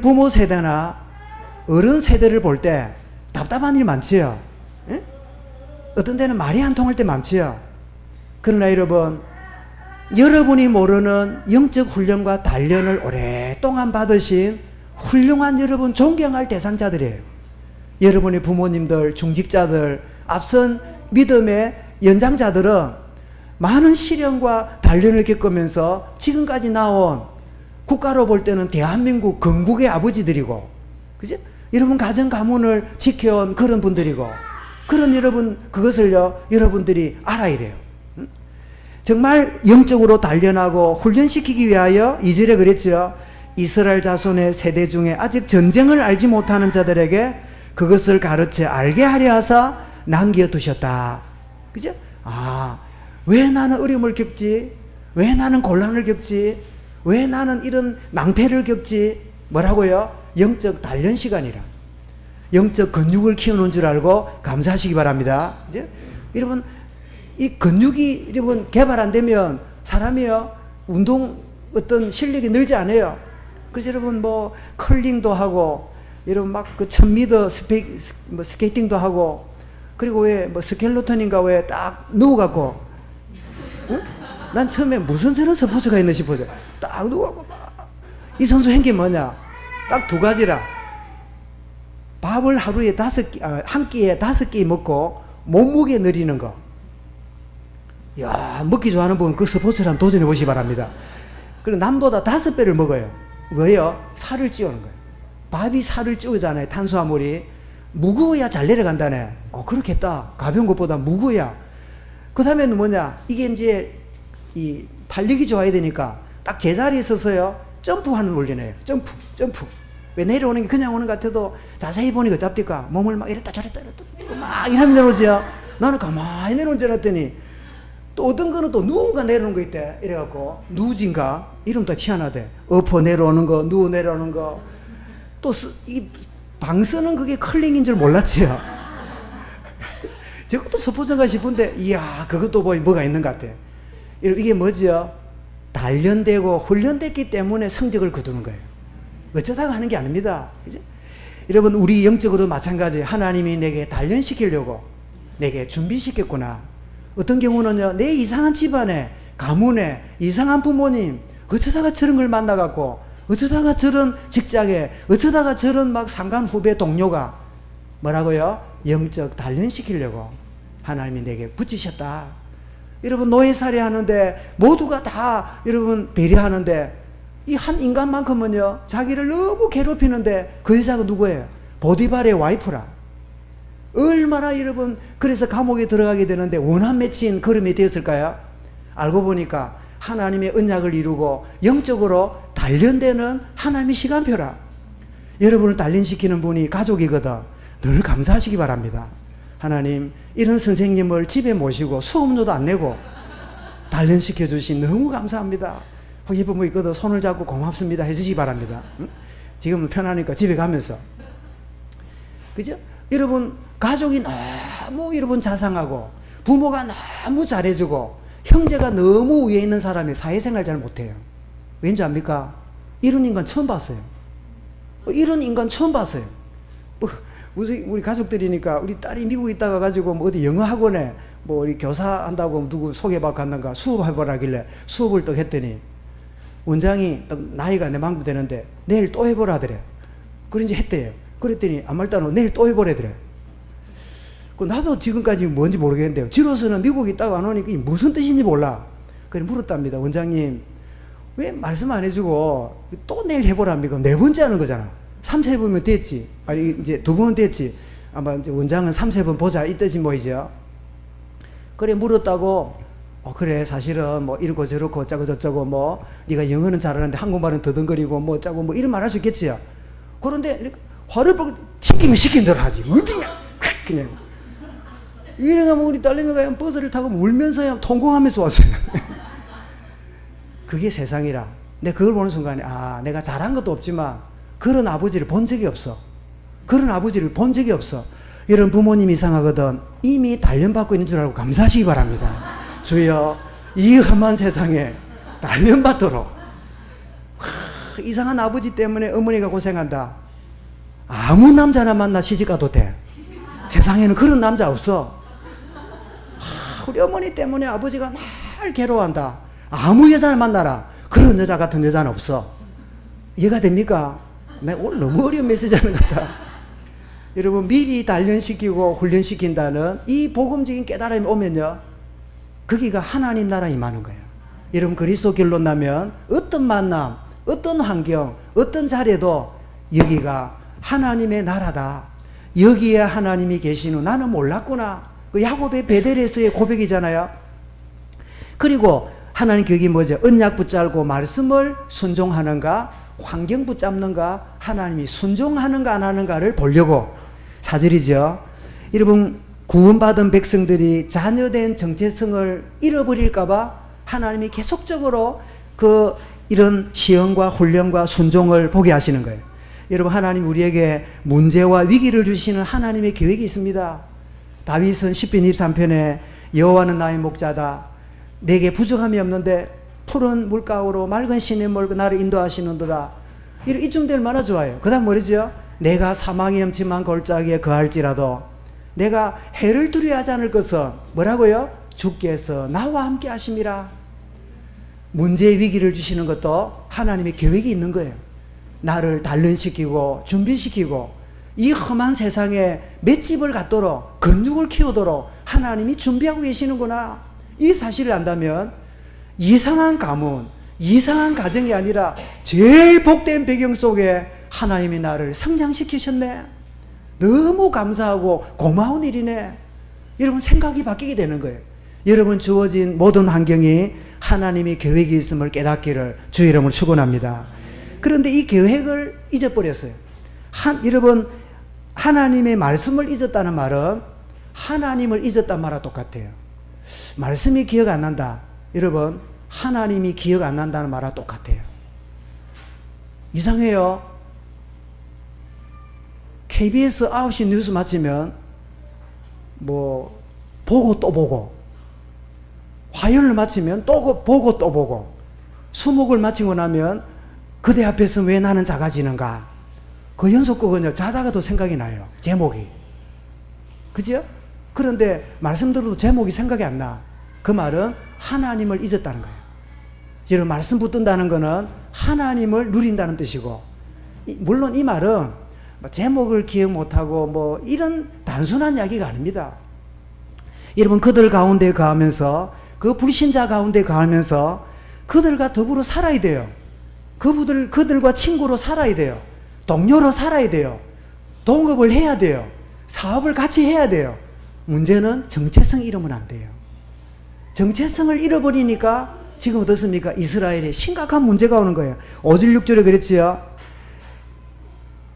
부모 세대나 어른 세대를 볼 때 답답한 일 많지요. 예? 어떤 데는 말이 안 통할 때 많지요. 그러나 여러분이 모르는 영적 훈련과 단련을 오랫동안 받으신 훌륭한, 여러분 존경할 대상자들이에요. 여러분의 부모님들, 중직자들, 앞선 믿음의 연장자들은 많은 시련과 단련을 겪으면서 지금까지 나온, 국가로 볼 때는 대한민국 건국의 아버지들이고, 그죠? 여러분 가정 가문을 지켜온 그런 분들이고, 그런 그것을요, 여러분들이 알아야 돼요. 정말 영적으로 단련하고 훈련시키기 위하여 2절에 그랬죠. 이스라엘 자손의 세대 중에 아직 전쟁을 알지 못하는 자들에게 그것을 가르쳐 알게 하려 하사 남겨두셨다. 그죠? 왜 나는 어려움을 겪지? 왜 나는 곤란을 겪지? 왜 나는 이런 낭패를 겪지? 뭐라고요? 영적 단련 시간이라. 영적 근육을 키우는 줄 알고 감사하시기 바랍니다. 이제 여러분, 이 근육이 여러분 개발 안 되면 사람이요, 운동 어떤 실력이 늘지 않아요. 그래서 여러분 컬링도 하고, 여러분 그 1000m 스케이팅도 하고, 그리고 왜 스켈레톤인가 왜 딱 누워갖고, 난 처음에 무슨 저런 스포츠가 있나 싶어서 딱 누워갖고, 이 선수 한 게 뭐냐? 딱 두 가지라. 밥을 하루에 한 끼에 5끼 먹고 몸무게 늘리는 거. 야, 먹기 좋아하는 분은 그 스포츠를 한번 도전해 보시기 바랍니다. 그리고 남보다 5배를 먹어요. 왜요? 살을 찌우는 거예요. 밥이 살을 찌우잖아요. 탄수화물이 무거워야 잘 내려간다네. 그렇겠다. 가벼운 것보다 무거워야. 그 다음에는 뭐냐? 이게 이제 이 달리기 좋아야 되니까 딱 제자리에 서서요, 점프하는 원리네요. 점프. 왜 내려오는 게 그냥 오는 것 같아도 자세히 보니까 잡디까 몸을 막 이랬다 저랬다 막 이러면 내려오지요. 나는 가만히 내려온 줄 알았더니 또 어떤 거는 또 누우가 내려오는 거 있대. 이래갖고 누진가 이름도 희한하대. 엎어 내려오는 거, 누워 내려오는 거. 또 이 방 쓰는 그게 컬링인 줄 몰랐지요. 저것도 스포츠인가 싶은데, 이야, 그것도 뭐가 있는 것 같아. 이게 뭐지요? 단련되고 훈련됐기 때문에 성적을 거두는 거예요. 어쩌다가 하는 게 아닙니다. 그죠? 여러분, 우리 영적으로도 마찬가지. 하나님이 내게 단련시키려고 내게 준비시켰구나. 어떤 경우는요, 내 이상한 집안에, 가문에, 이상한 부모님, 어쩌다가 저런 걸 만나갖고, 어쩌다가 저런 직장에, 어쩌다가 저런 막 상간 후배 동료가 뭐라고요? 영적 단련시키려고 하나님이 내게 붙이셨다. 여러분, 노예살이 하는데 모두가 다 여러분 배려하는데, 이 한 인간만큼은요, 자기를 너무 괴롭히는데 그 여자가 누구예요? 보디발의 와이프라. 얼마나 여러분 그래서 감옥에 들어가게 되는데 원한 맺힌 걸음이 되었을까요? 알고 보니까 하나님의 언약을 이루고 영적으로 단련되는 하나님의 시간표라. 여러분을 단련시키는 분이 가족이거든. 늘 감사하시기 바랍니다. 하나님, 이런 선생님을 집에 모시고 수업료도 안 내고 단련시켜 주신 너무 감사합니다. 혹시 뭐 있거든 손을 잡고 고맙습니다 해주시기 바랍니다. 응? 지금은 편하니까 집에 가면서. 그죠? 여러분 가족이 너무 여러분 자상하고 부모가 너무 잘해주고 형제가 너무 위에 있는 사람이 사회생활 잘 못해요. 왠지 압니까? 이런 인간 처음 봤어요. 이런 인간 처음 봤어요. 우리 가족들이니까 우리 딸이 미국에 있다가 가지고 뭐 어디 영어 학원에 뭐 우리 교사 한다고 누구 소개받고 갔는가 수업해보라길래 수업을 또 했더니 원장이 딱 나이가 내 만큼 되는데 내일 또 해보라 하더래. 그런지 했대요. 그랬더니 아무 말도 안 하고 내일 또 해보래더래. 나도 지금까지 뭔지 모르겠는데요. 지로서는 미국에 있다가 안 오니까 이게 무슨 뜻인지 몰라. 그래 물었답니다. 원장님 왜 말씀 안 해주고 또 내일 해보랍니까? 4번째 하는 거잖아. 3-4번이면 됐지. 아니 이제 2번은 됐지. 아마 이제 원장은 3-4번 보자 이 뜻이 뭐이죠. 그래 물었다고 그래 사실은 뭐 이렇고 저렇고 어쩌고 저쩌고 뭐 네가 영어는 잘하는데 한국말은 더듬거리고 뭐 어쩌고 뭐 이런 말 할 수 있겠지요. 그런데 화를 벌고 시키면 시킨 대로 하지. 어디냐 그냥 이래가면 우리 딸내미가 버스를 타고 울면서 통곡하면서 왔어요. 그게 세상이라. 내가 그걸 보는 순간에 내가 잘한 것도 없지만 그런 아버지를 본 적이 없어. 그런 아버지를 본 적이 없어. 여러분 부모님 이상하거든 이미 단련받고 있는 줄 알고 감사하시기 바랍니다. 주여 이 험한 세상에 단련받도록. 이상한 아버지 때문에 어머니가 고생한다. 아무 남자나 만나 시집가도 돼. 세상에는 그런 남자 없어. 우리 어머니 때문에 아버지가 날 괴로워한다. 아무 여자를 만나라. 그런 여자 같은 여자는 없어. 이해가 됩니까? 내가 오늘 너무 어려운 메시지 하는 것 같다. 여러분 미리 단련시키고 훈련시킨다는 이 복음적인 깨달음이 오면요 거기가 하나님 나라 임하는 거예요. 여러분 그리스도 결론나면 어떤 만남, 어떤 환경, 어떤 자리에도 여기가 하나님의 나라다. 여기에 하나님이 계시는 나는 몰랐구나. 그 야곱의 베델에서의 고백이잖아요. 그리고 하나님 교육이 뭐죠? 언약 붙잡고 말씀을 순종하는가 환경 붙잡는가 하나님이 순종하는가 안 하는가를 보려고 4절이죠. 여러분 구원받은 백성들이 자녀된 정체성을 잃어버릴까봐 하나님이 계속적으로 이런 시험과 훈련과 순종을 보게 하시는 거예요. 여러분 하나님 우리에게 문제와 위기를 주시는 하나님의 계획이 있습니다. 다윗은 시편 23편에 여호와는 나의 목자다. 내게 부족함이 없는데 푸른 물가로 맑은 시냇물 나를 인도하시는도다. 이쯤 될 만한 좋아요. 그 다음 뭐죠? 내가 사망의 엄침한 골짜기에 거할지라도 내가 해를 두려워하지 않을 것은 뭐라고요? 주께서 나와 함께 하심이라. 문제의 위기를 주시는 것도 하나님의 계획이 있는 거예요. 나를 단련시키고 준비시키고 이 험한 세상에 맷집을 갖도록 근육을 키우도록 하나님이 준비하고 계시는구나. 이 사실을 안다면 이상한 가문, 이상한 가정이 아니라 제일 복된 배경 속에 하나님이 나를 성장시키셨네. 너무 감사하고 고마운 일이네. 여러분 생각이 바뀌게 되는 거예요. 여러분 주어진 모든 환경이 하나님의 계획이 있음을 깨닫기를 주의 이름으로 축원합니다. 그런데 이 계획을 잊어버렸어요. 여러분 하나님의 말씀을 잊었다는 말은 하나님을 잊었단 말과 똑같아요. 말씀이 기억 안 난다. 여러분 하나님이 기억 안 난다는 말과 똑같아요. 이상해요. KBS 9시 뉴스 마치면 뭐 보고 또 보고 화요일을 마치면 또 보고 또 보고 수목을 마치고 나면 그대 앞에서 왜 나는 작아지는가. 그 연속극은요 자다가도 생각이 나요. 제목이. 그죠? 그런데 말씀 들어도 제목이 생각이 안 나. 그 말은 하나님을 잊었다는 거예요. 여러분 말씀 붙든다는 거는 하나님을 누린다는 뜻이고, 물론 이 말은 제목을 기억 못하고 뭐 이런 단순한 이야기가 아닙니다. 여러분 그들 가운데 거하면서 그 불신자 가운데 거하면서 그들과 더불어 살아야 돼요. 그들과 친구로 살아야 돼요. 동료로 살아야 돼요. 동업을 해야 돼요. 사업을 같이 해야 돼요. 문제는 정체성을 잃으면 안 돼요. 정체성을 잃어버리니까 지금 어떻습니까? 이스라엘에 심각한 문제가 오는 거예요. 5절 6절에 그랬지요.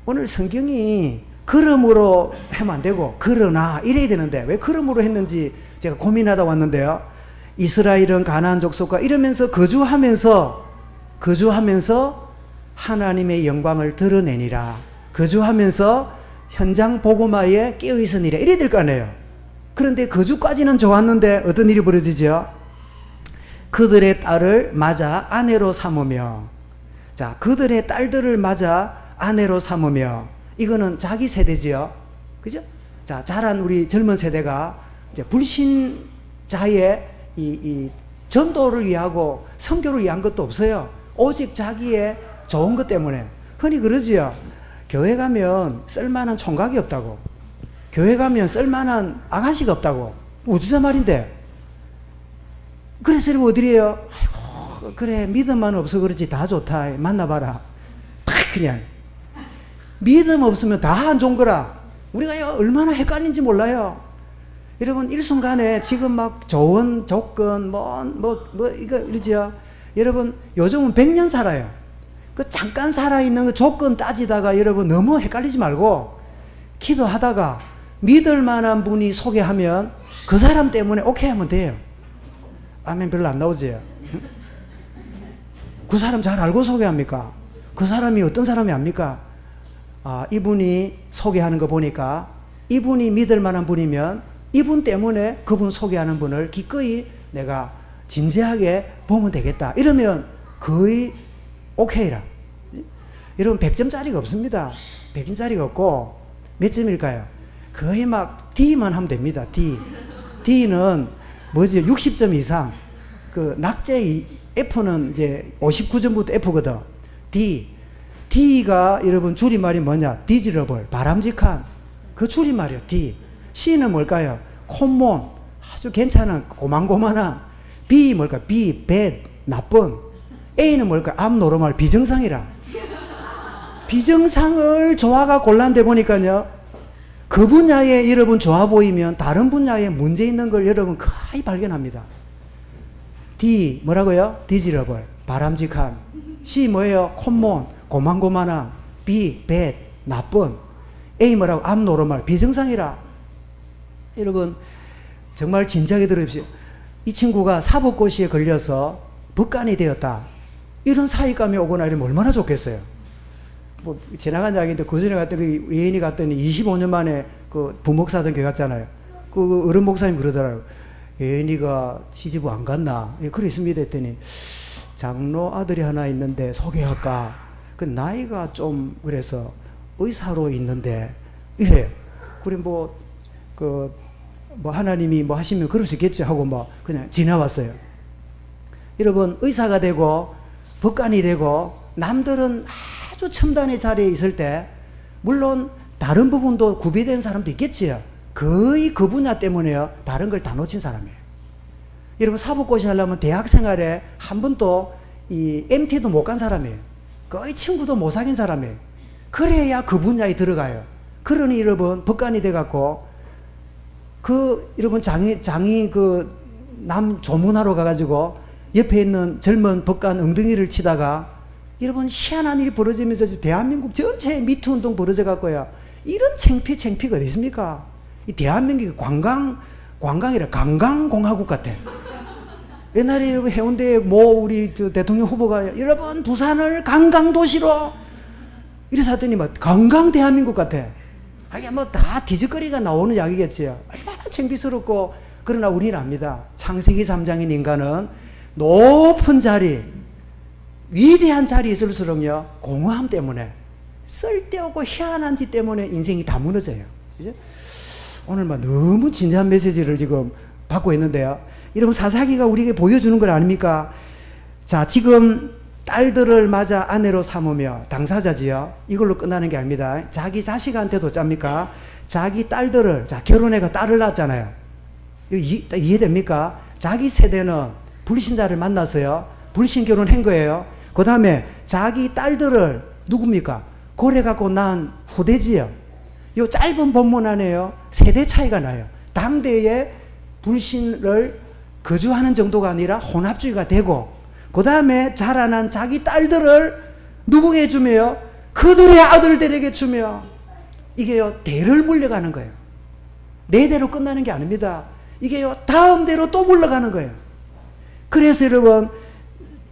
오늘 성경이 그러므로 하면 안 되고 그러나 이래야 되는데 왜 그러므로 했는지 제가 고민하다 왔는데요. 이스라엘은 가나안 족속과 이러면서 거주하면서 하나님의 영광을 드러내니라. 거주하면서 현장 복음화에 끼어 있으니라. 이래야 될 거 아니에요. 그런데 거주까지는 좋았는데 어떤 일이 벌어지죠? 그들의 딸을 맞아 아내로 삼으며, 자, 그들의 딸들을 맞아 아내로 삼으며, 이거는 자기 세대지요. 그죠? 자, 자란 우리 젊은 세대가 이제 불신자의 이 전도를 위하고 선교를 위한 것도 없어요. 오직 자기의 좋은 것 때문에. 흔히 그러지요. 교회 가면 쓸만한 총각이 없다고. 교회 가면 쓸만한 아가씨가 없다고. 어디서 말인데? 그래서 여러분 어디래요? 아이고, 그래, 믿음만 없어 그렇지 다 좋다. 만나봐라. 그냥. 믿음 없으면 다 안 좋은 거라. 우리가 얼마나 헷갈린지 몰라요. 여러분, 일순간에 지금 막 좋은 조건, 이거, 이러지요. 여러분, 요즘은 100년 살아요. 그 잠깐 살아있는 그 조건 따지다가 여러분 너무 헷갈리지 말고 기도하다가 믿을 만한 분이 소개하면 그 사람 때문에 오케이 하면 돼요. 아멘 별로 안 나오지요. 그 사람 잘 알고 소개합니까? 그 사람이 어떤 사람이 압니까? 아, 이분이 소개하는 거 보니까 이분이 믿을 만한 분이면 이분 때문에 그분 소개하는 분을 기꺼이 내가 진지하게 보면 되겠다. 이러면 거의 오케이라. 여러분 100점짜리가 없습니다. 100점짜리가 없고 몇 점일까요? 거의 막 D만 하면 됩니다. D는 뭐지? 60점 이상. 그 낙제 F는 이제 59점부터 F거든. D가 여러분 줄임말이 뭐냐? 디지러블, 바람직한. 그 줄임말이요. D. C는 뭘까요? 콤몬, 아주 괜찮은 고만고만한. B 뭘까? B, bad, 나쁜. A는 뭘까? abnormal, 비정상이라. 비정상을 조화가 곤란돼 보니까요. 그 분야에 여러분 좋아 보이면 다른 분야에 문제 있는 걸 여러분 거의 발견합니다. D 뭐라고요? 디지러블, 바람직한. C 뭐예요? 콤몬, 고만고만한. B, bad, 나쁜. A 뭐라고? abnormal, 비정상이라. 여러분 정말 진지하게 들어보십시오. 이 친구가 사법고시에 걸려서 법관이 되었다. 이런 사익감이 오거나 이러면 얼마나 좋겠어요. 뭐 지나간 이야기인데 그 전에 갔더니 예인이 갔더니 25년 만에 그 부목사던 교회 갔잖아요. 그 어른 목사님 그러더라고요. 예인이가 시집을 안 갔나? 예, 그랬습니다 했더니 장로 아들이 하나 있는데 소개할까? 그 나이가 좀 그래서 의사로 있는데 이래요. 그래 뭐 하나님이 뭐 하시면 그럴 수 있겠지 하고 뭐 그냥 지나왔어요. 여러분 의사가 되고 법관이 되고 남들은 아주 첨단의 자리에 있을 때 물론 다른 부분도 구비된 사람도 있겠지요. 거의 그 분야 때문에요. 다른 걸 다 놓친 사람이에요. 여러분 사법고시 하려면 대학 생활에 한 번도 이 MT도 못 간 사람이에요. 거의 친구도 못 사귄 사람이에요. 그래야 그 분야에 들어가요. 그러니 여러분 법관이 돼갖고 여러분 장이 남 조문하러 가가지고 옆에 있는 젊은 법관 엉덩이를 치다가 여러분 희한한 일이 벌어지면서 대한민국 전체에 미투 운동 벌어져갖고요. 이런 창피가 어디 있습니까? 이 대한민국이 관광이라 관광공화국 같아. 옛날에 여러분 해운대에 우리 대통령 후보가 여러분 부산을 관광도시로 이래서 하더니 뭐 관광 대한민국 같아. 하긴 뭐 다 뒤적거리가 나오는 이야기겠지요. 얼마나 창피스럽고. 그러나 우리는 압니다. 창세기 3장인 인간은 높은 자리, 위대한 자리에 있을수록요 공허함 때문에 쓸데없고 희한한 짓 때문에 인생이 다 무너져요. 그죠? 오늘 막 너무 진지한 메시지를 지금 받고 있는데요. 여러분 사사기가 우리에게 보여주는 걸 아닙니까? 자, 지금 딸들을 맞아 아내로 삼으며 당사자지요. 이걸로 끝나는 게 아닙니다. 자기 자식한테도 짭니까? 자기 딸들을, 자, 결혼해가 딸을 낳았잖아요. 이해됩니까? 자기 세대는 불신자를 만나서요. 불신 결혼한 거예요. 그 다음에 자기 딸들을 누굽니까? 고래 갖고 낳은 후대지요. 요 짧은 본문 안에요, 세대 차이가 나요. 당대에 불신을 거주하는 정도가 아니라 혼합주의가 되고, 그 다음에 자라난 자기 딸들을 누구에게 주며? 그들의 아들들에게 주며, 이게요 대를 물려가는 거예요. 네 대로 끝나는 게 아닙니다. 이게요 다음 대로 또 물러가는 거예요. 그래서 여러분,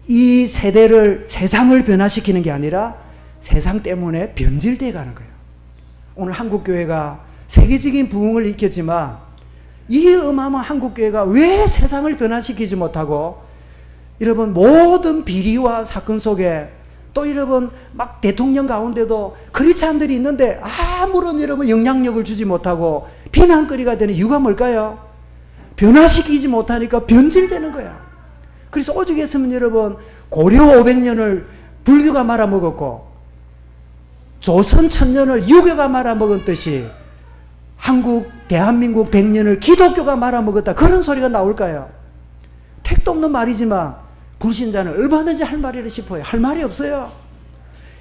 이 세대를, 세상을 변화시키는 게 아니라 세상 때문에 변질되어 가는 거예요. 오늘 한국교회가 세계적인 부흥을 일으켰지만, 이 어마어마한 한국교회가 왜 세상을 변화시키지 못하고, 여러분 모든 비리와 사건 속에, 또 여러분 막 대통령 가운데도 크리스찬들이 있는데 아무런 여러분 영향력을 주지 못하고 비난거리가 되는 이유가 뭘까요? 변화시키지 못하니까 변질되는 거야. 그래서 오죽했으면 여러분 고려 500년을 불교가 말아먹었고 조선 1000년을 유교가 말아먹었듯이 한국 대한민국 100년을 기독교가 말아먹었다, 그런 소리가 나올까요? 택도 없는 말이지만 불신자는 얼마든지 할 말이라 싶어요. 할 말이 없어요.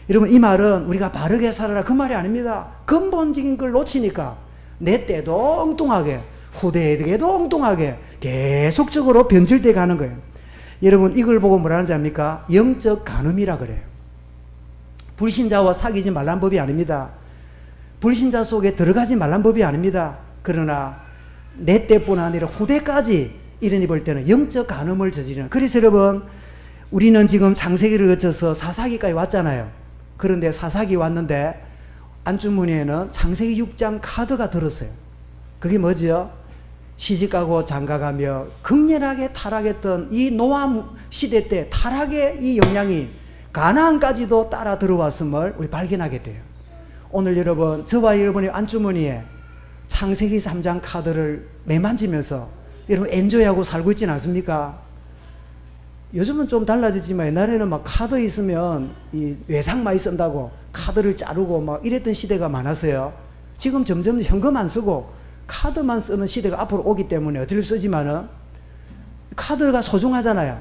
여러분, 이 말은 우리가 바르게 살아라 그 말이 아닙니다. 근본적인 걸 놓치니까 내 때도 엉뚱하게, 후대에게도 엉뚱하게 계속적으로 변질돼 가는 거예요. 여러분, 이걸 보고 뭐라는지 압니까? 영적 간음이라 그래요. 불신자와 사귀지 말란 법이 아닙니다. 불신자 속에 들어가지 말란 법이 아닙니다. 그러나 내 때뿐 아니라 후대까지 이러니 볼 때는 영적 간음을 저지르는. 그래서 여러분, 우리는 지금 창세기를 거쳐서 사사기까지 왔잖아요. 그런데 사사기 왔는데 안주머니에는 창세기 6장 카드가 들었어요. 그게 뭐지요? 시집가고 장가가며 극렬하게 타락했던 이 노아 시대 때 타락의 이 영향이 가나안까지도 따라 들어왔음을 우리 발견하게 돼요. 오늘 여러분, 저와 여러분의 안주머니에 창세기 3장 카드를 매만지면서 여러분 엔조이하고 살고 있지는 않습니까? 요즘은 좀 달라졌지만 옛날에는 막 카드 있으면 이 외상 많이 쓴다고 카드를 자르고 막 이랬던 시대가 많았어요. 지금 점점 현금 안 쓰고 카드만 쓰는 시대가 앞으로 오기 때문에 어쩔 수 쓰지만은 카드가 소중하잖아요.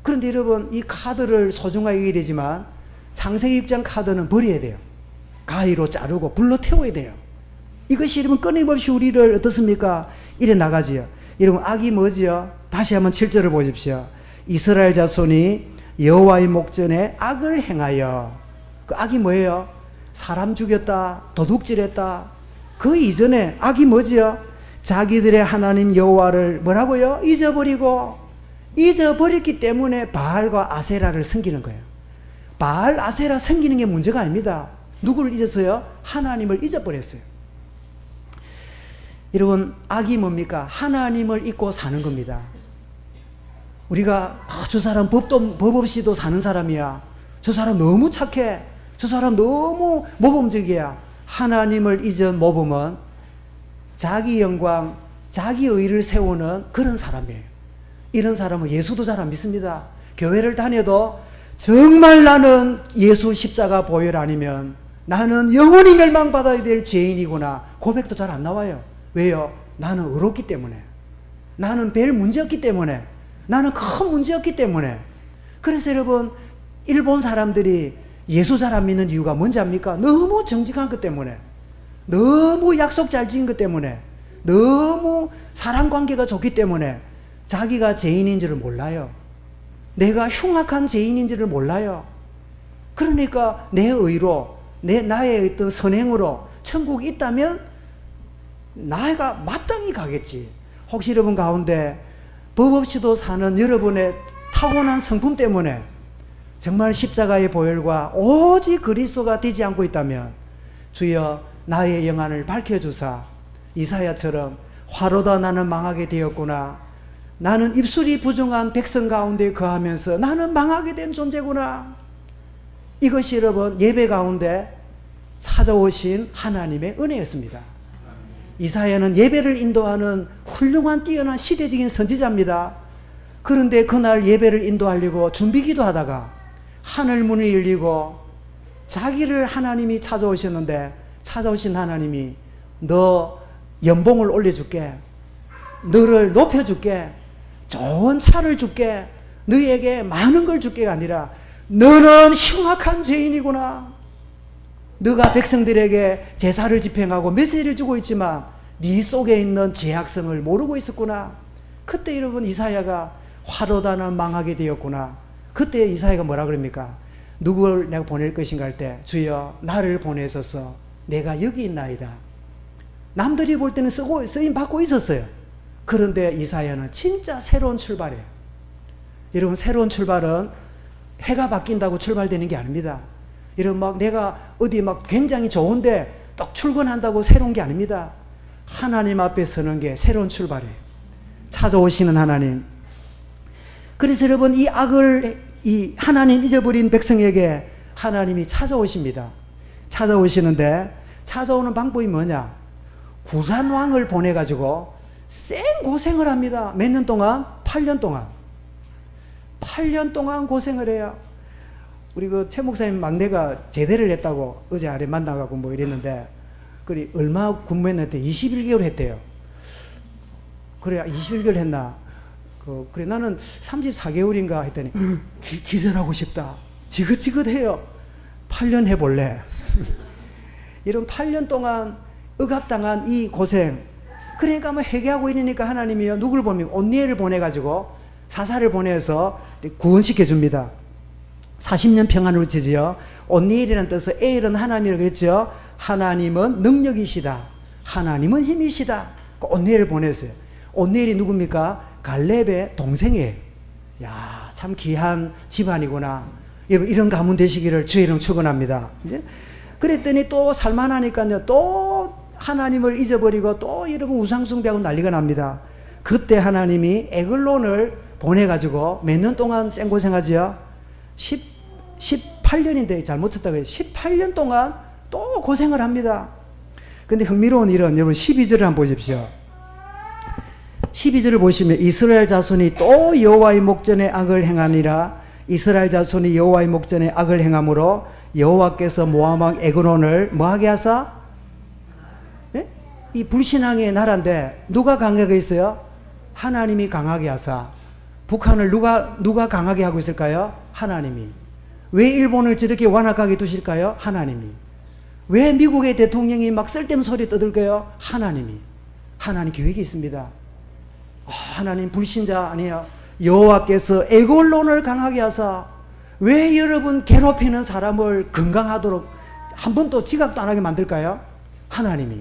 그런데 여러분, 이 카드를 소중하게 여겨야 되지만 창세기 입장 카드는 버려야 돼요. 가위로 자르고 불로 태워야 돼요. 이것이 여러분 끊임없이 우리를 어떻습니까? 이래 나가지요. 여러분, 악이 뭐지요? 다시 한번 7절을 보십시오. 이스라엘 자손이 여호와의 목전에 악을 행하여. 그 악이 뭐예요? 사람 죽였다, 도둑질했다. 그 이전에 악이 뭐지요? 자기들의 하나님 여호와를 뭐라고요? 잊어버렸기 때문에 바알과 아세라를 섬기는 거예요. 바알, 아세라 섬기는 게 문제가 아닙니다. 누구를 잊었어요? 하나님을 잊어버렸어요. 여러분, 악이 뭡니까? 하나님을 잊고 사는 겁니다. 우리가 저 사람 법 없이도 사는 사람이야, 저 사람 너무 착해, 저 사람 너무 모범적이야. 하나님을 잊은 모범은 자기 영광, 자기 의를 세우는 그런 사람이에요. 이런 사람은 예수도 잘 안 믿습니다. 교회를 다녀도 정말 나는 예수 십자가 보혈 아니면 나는 영원히 멸망받아야 될 죄인이구나 고백도 잘 안 나와요. 왜요? 나는 의롭기 때문에, 나는 별 문제 없기 때문에, 나는 큰 문제 없기 때문에. 그래서 여러분, 일본 사람들이 예수 잘 안 믿는 이유가 뭔지 압니까? 너무 정직한 것 때문에, 너무 약속 잘 지은 것 때문에, 너무 사랑관계가 좋기 때문에 자기가 죄인인 줄을 몰라요. 내가 흉악한 죄인인 줄을 몰라요. 그러니까 내 의로, 나의 어떤 선행으로 천국이 있다면 나이가 마땅히 가겠지. 혹시 여러분 가운데 법 없이도 사는 여러분의 타고난 성품 때문에 정말 십자가의 보혈과 오직 그리스도가 되지 않고 있다면 주여 나의 영안을 밝혀주사 이사야처럼 화로다 나는 망하게 되었구나, 나는 입술이 부정한 백성 가운데 거하면서 나는 망하게 된 존재구나. 이것이 여러분 예배 가운데 찾아오신 하나님의 은혜였습니다. 이사야는 예배를 인도하는 훌륭한 뛰어난 시대적인 선지자입니다. 그런데 그날 예배를 인도하려고 준비기도 하다가 하늘 문이 열리고 자기를 하나님이 찾아오셨는데, 찾아오신 하나님이 너 연봉을 올려줄게, 너를 높여줄게, 좋은 차를 줄게, 너에게 많은 걸 줄게가 아니라 너는 흉악한 죄인이구나, 너가 백성들에게 제사를 집행하고 메시지를 주고 있지만 네 속에 있는 죄악성을 모르고 있었구나. 그때 여러분 이사야가 화로다는 망하게 되었구나. 그때 이사야가 뭐라 그럽니까? 누구를 내가 보낼 것인가 할 때 주여 나를 보내소서 내가 여기 있나이다. 남들이 볼 때는 쓰임 받고 있었어요. 그런데 이사야는 진짜 새로운 출발이에요. 여러분 새로운 출발은 해가 바뀐다고 출발되는 게 아닙니다. 여러분 막 내가 어디 막 굉장히 좋은데 딱 출근한다고 새로운 게 아닙니다. 하나님 앞에 서는 게 새로운 출발이에요. 찾아오시는 하나님. 그래서 여러분 이 하나님 잊어버린 백성에게 하나님이 찾아오십니다. 찾아오시는데 찾아오는 방법이 뭐냐? 구산왕을 보내가지고 생고생을 합니다. 몇 년 동안? 8년 동안. 8년 동안 고생을 해요. 우리 그 최 목사님 막내가 제대를 했다고 어제 아래 만나가고 뭐 이랬는데, 그래, 얼마 근무했는데 21개월 했대요. 그래, 21개월 했나? 그래, 나는 34개월인가 했더니, 기절하고 싶다. 지긋지긋해요. 8년 해볼래. 이런 8년 동안 억압당한 이 고생. 그러니까 뭐 회개하고 이러니까 하나님이요, 누굴 보면 온니엘을 보내가지고 사사를 보내서 구원시켜 줍니다. 40년 평안으로 지지요. 온니엘이라는 뜻은 에일은 하나님이라고 그랬죠. 하나님은 능력이시다. 하나님은 힘이시다. 온니엘을 보냈어요. 온니엘이 누굽니까? 갈렙의 동생이에요. 야, 참 귀한 집안이구나. 여러분 이런 가문 되시기를 주의 이름 축원합니다. 이제 그랬더니 또 살만하니까요, 또 하나님을 잊어버리고 또 여러분 우상숭배하고 난리가 납니다. 그때 하나님이 에글론을 보내가지고 몇 년 동안 생고생하지요? 18년인데 잘못 쳤다고 해요. 18년 동안 또 고생을 합니다. 근데 흥미로운 일은 여러분 12절을 한번 보십시오. 12절을 보시면 이스라엘 자손이 또 여호와의 목전에 악을 행하니라. 이스라엘 자손이 여호와의 목전에 악을 행함으로 여호와께서 모압 왕 에글론을 뭐하게 하사? 예? 이 불신앙의 나라인데 누가 강하게 있어요? 하나님이 강하게 하사. 북한을 누가 강하게 하고 있을까요? 하나님이. 왜 일본을 저렇게 완악하게 두실까요? 하나님이. 왜 미국의 대통령이 막 쓸데없는 소리 떠들까요? 하나님이. 하나님 계획이 있습니다. 하나님 불신자 아니에요. 여호와께서 에글론을 강하게 하사. 왜 여러분 괴롭히는 사람을 건강하도록 한 번도 지각도 안 하게 만들까요? 하나님이.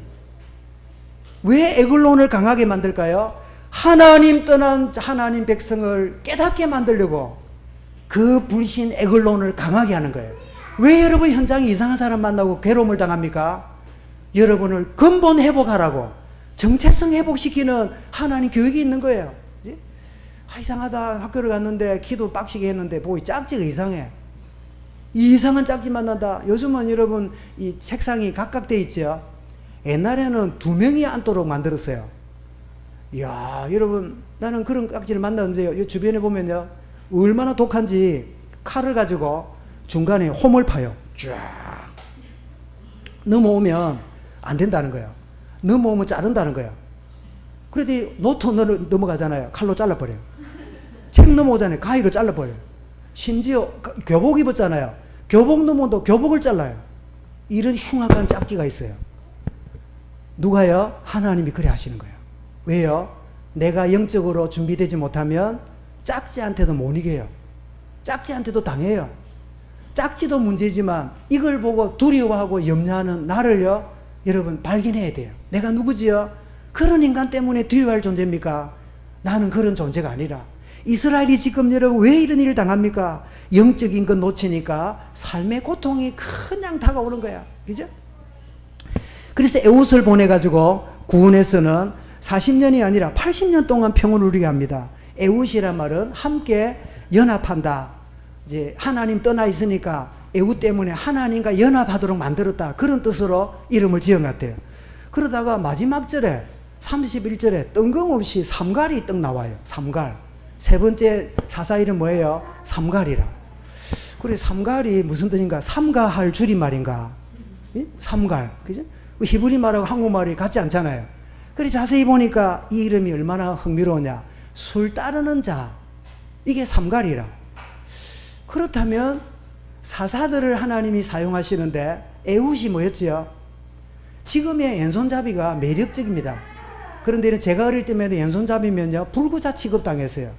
왜 에글론을 강하게 만들까요? 하나님 떠난 하나님 백성을 깨닫게 만들려고 그 불신 에글론을 강하게 하는 거예요. 왜 여러분 현장에 이상한 사람 만나고 괴로움을 당합니까? 여러분을 근본 회복하라고 정체성 회복시키는 하나님 교육이 있는 거예요. 이상하다. 학교를 갔는데 기도 빡시게 했는데 보기 짝지가 이상해. 이상한 짝지 만난다. 요즘은 여러분 이 책상이 각각돼 있죠. 옛날에는 2명이 앉도록 만들었어요. 이야, 여러분 나는 그런 깍지를 만났는데요, 이 주변에 보면요 얼마나 독한지 칼을 가지고 중간에 홈을 파요. 쫙 넘어오면 안 된다는 거예요. 넘어오면 자른다는 거예요. 그래도 노트 넘어가잖아요. 칼로 잘라버려요. 책 넘어오잖아요. 가위로 잘라버려요. 심지어 교복 입었잖아요. 교복 넘어도 교복을 잘라요. 이런 흉악한 짝지가 있어요. 누가요? 하나님이 그래 하시는 거예요. 왜요? 내가 영적으로 준비되지 못하면 짝지한테도 못 이겨요. 짝지한테도 당해요. 짝지도 문제지만 이걸 보고 두려워하고 염려하는 나를요, 여러분 발견해야 돼요. 내가 누구지요? 그런 인간 때문에 두려워할 존재입니까? 나는 그런 존재가 아니라. 이스라엘이 지금 여러분 왜 이런 일을 당합니까? 영적인 것 놓치니까 삶의 고통이 그냥 다가오는 거야. 그죠? 그래서 에웃을 보내가지고 구원에서는 40년이 아니라 80년 동안 평온을 누리게 합니다. 에웃이란 말은 함께 연합한다. 이제 하나님 떠나 있으니까 에웃 때문에 하나님과 연합하도록 만들었다. 그런 뜻으로 이름을 지은 것 같아요. 그러다가 마지막 절에 31절에 뜬금없이 삼갈이 떡 나와요. 삼갈. 세 번째 사사 이름 뭐예요? 삼갈이라. 그래, 삼갈이 무슨 뜻인가? 삼가할 줄임말인가? 삼갈. 그죠? 히브리 말하고 한국말이 같지 않잖아요. 그래, 자세히 보니까 이 이름이 얼마나 흥미로우냐. 술 따르는 자. 이게 삼갈이라. 그렇다면 사사들을 하나님이 사용하시는데 에훗이 뭐였지요? 지금의 왼손잡이가 매력적입니다. 그런데 제가 어릴 때면 왼손잡이면요 불구자 취급당했어요.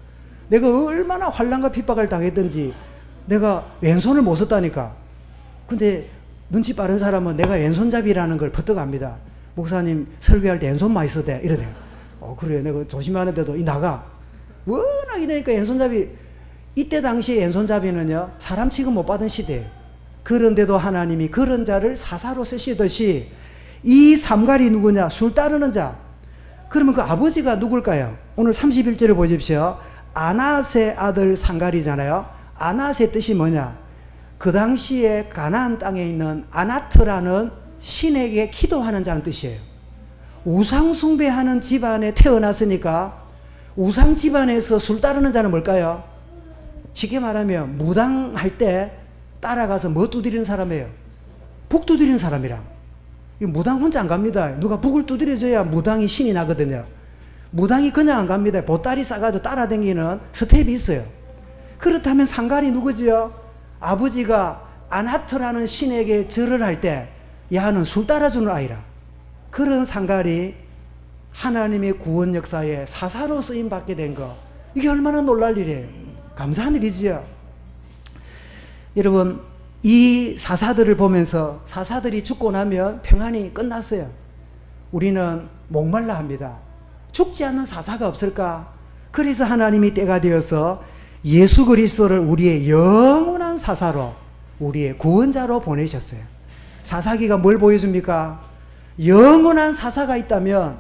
내가 얼마나 환난과 핍박을 당했든지 내가 왼손을 못 썼다니까. 근데 눈치 빠른 사람은 내가 왼손잡이라는 걸 퍼뜩합니다. 목사님 설교할 때 왼손 많이 쓰대 이러대요. 그래 내가 조심하는데도 나가 워낙 이러니까 왼손잡이. 이때 당시에 왼손잡이는요 사람 취급 못 받은 시대예요. 그런데도 하나님이 그런 자를 사사로 쓰시듯이 이 삼갈이 누구냐? 술 따르는 자. 그러면 그 아버지가 누굴까요? 오늘 31절을 보십시오. 아낫의 아들 삼갈이잖아요. 아낫의 뜻이 뭐냐? 그 당시에 가나안 땅에 있는 아나트라는 신에게 기도하는 자는 뜻이에요. 우상 숭배하는 집안에 태어났으니까 우상 집안에서 술 따르는 자는 뭘까요? 쉽게 말하면 무당할 때 따라가서 뭐 두드리는 사람이에요? 북 두드리는 사람이라. 무당 혼자 안 갑니다. 누가 북을 두드려줘야 무당이 신이 나거든요. 무당이 그냥 안 갑니다. 보따리 싸가지고 따라다니는 스텝이 있어요. 그렇다면 상갈이 누구지요? 아버지가 아나트라는 신에게 절을 할 때 야는 술 따라주는 아이라. 그런 상갈이 하나님의 구원 역사에 사사로 쓰임 받게 된 거, 이게 얼마나 놀랄 일이에요. 감사한 일이지요. 여러분, 이 사사들을 보면서 사사들이 죽고 나면 평안이 끝났어요. 우리는 목말라 합니다. 죽지 않는 사사가 없을까? 그래서 하나님이 때가 되어서 예수 그리스도를 우리의 영원한 사사로, 우리의 구원자로 보내셨어요. 사사기가 뭘 보여줍니까? 영원한 사사가 있다면,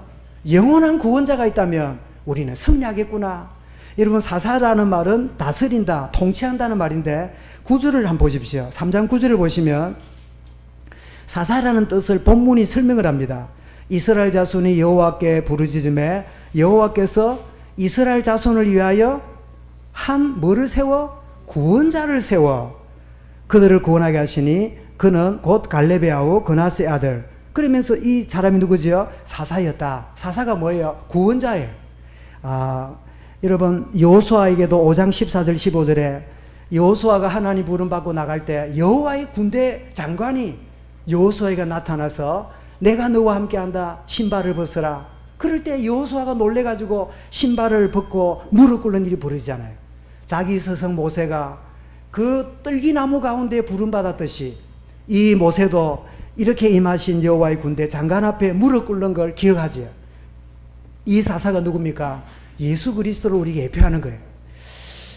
영원한 구원자가 있다면 우리는 승리하겠구나. 여러분, 사사라는 말은 다스린다, 통치한다는 말인데 9절을 한번 보십시오. 3장 9절을 보시면 사사라는 뜻을 본문이 설명을 합니다. 이스라엘 자손이 여호와께 부르짖음에 여호와께서 이스라엘 자손을 위하여 한 뭐를 세워? 구원자를 세워 그들을 구원하게 하시니 그는 곧 갈렙의 아우 그나스의 아들. 그러면서 이 사람이 누구지요? 사사였다. 사사가 뭐예요? 구원자예요. 여러분, 여호수아에게도 5장 14절 15절에 여호수아가 하나님 부름받고 나갈 때 여호와의 군대 장관이 여호수아에게 나타나서 내가 너와 함께한다, 신발을 벗어라. 그럴 때 여호수아가 놀래가지고 신발을 벗고 무릎 꿇는 일이 벌어지잖아요. 자기 스승 모세가 그 뜰기나무 가운데 부름받았듯이 이 모세도 이렇게 임하신 여호와의 군대 장관 앞에 무릎 꿇는 걸 기억하지요. 이 사사가 누굽니까? 예수 그리스도를 우리에게 예표하는 거예요.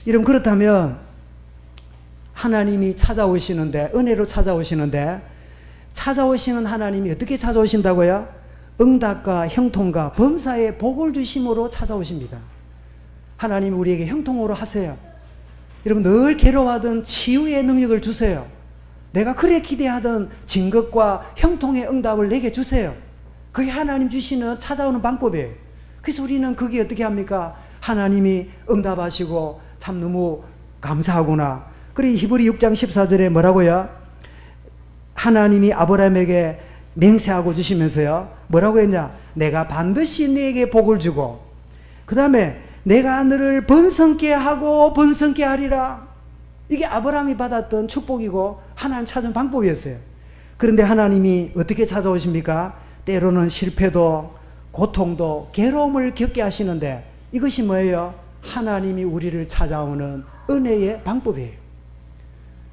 여러분, 그렇다면 하나님이 찾아오시는데, 은혜로 찾아오시는데, 찾아오시는 하나님이 어떻게 찾아오신다고요? 응답과 형통과 범사에 복을 주심으로 찾아오십니다. 하나님이 우리에게 형통으로 하세요. 여러분, 늘 괴로워하던 치유의 능력을 주세요. 내가 그래 기대하던 진급과 형통의 응답을 내게 주세요. 그게 하나님 주시는 찾아오는 방법이에요. 그래서 우리는 그게 어떻게 합니까? 하나님이 응답하시고 참 너무 감사하구나. 그리고 히브리 6장 14절에 뭐라고요? 하나님이 아브라함에게 맹세하고 주시면서요, 뭐라고 했냐? 내가 반드시 네게 복을 주고, 그 다음에 내가 너를 번성케 하고 번성케 하리라. 이게 아브라함이 받았던 축복이고 하나님 찾은 방법이었어요. 그런데 하나님이 어떻게 찾아오십니까? 때로는 실패도 고통도 괴로움을 겪게 하시는데, 이것이 뭐예요? 하나님이 우리를 찾아오는 은혜의 방법이에요.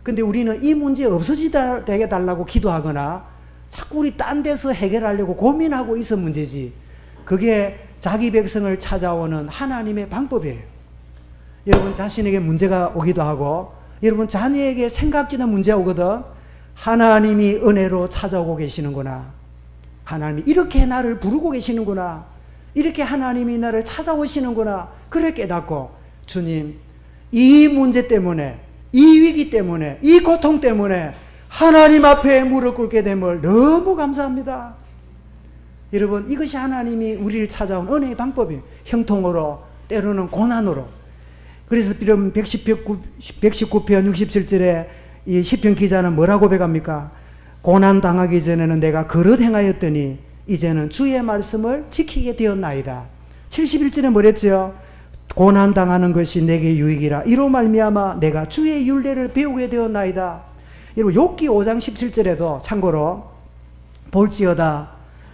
근데 우리는 이 문제 없어지게 달라고 기도하거나 자꾸 우리 딴 데서 해결하려고 고민하고 있어 문제지, 그게 자기 백성을 찾아오는 하나님의 방법이에요. 여러분, 자신에게 문제가 오기도 하고 여러분 자녀에게 생각지는 문제가 오거든. 하나님이 은혜로 찾아오고 계시는구나. 하나님이 이렇게 나를 부르고 계시는구나. 이렇게 하나님이 나를 찾아오시는구나. 그래 깨닫고, 주님, 이 문제 때문에, 이 위기 때문에, 이 고통 때문에 하나님 앞에 무릎 꿇게 됨을 너무 감사합니다. 여러분, 이것이 하나님이 우리를 찾아온 은혜의 방법이에요. 형통으로, 때로는 고난으로. 그래서 119편 67절에 이 시편 기자는 뭐라고 배갑니까? 고난 당하기 전에는 내가 그릇 행하였더니 이제는 주의 말씀을 지키게 되었나이다. 71절에 뭐랬죠? 고난 당하는 것이 내게 유익이라. 이로 말미암아 내가 주의 율례를 배우게 되었나이다. 여러분 욥기 5장 17절에도 참고로 볼지어다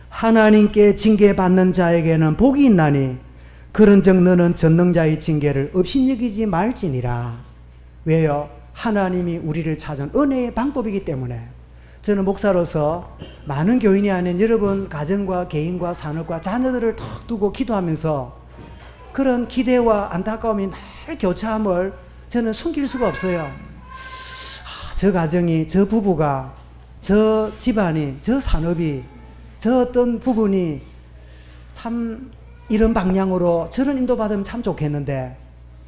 하나님께 징계받는 자에게는 복이 있나니 그런즉 너는 전능자의 징계를 업신여기지 말지니라. 왜요? 하나님이 우리를 찾은 은혜의 방법이기 때문에. 저는 목사로서 많은 교인이 아닌 여러분 가정과 개인과 산업과 자녀들을 탁 두고 기도하면서 그런 기대와 안타까움이 늘 교차함을 저는 숨길 수가 없어요. 저 가정이, 저 부부가, 저 집안이, 저 산업이, 저 어떤 부분이 참 이런 방향으로 저런 인도받으면 참 좋겠는데,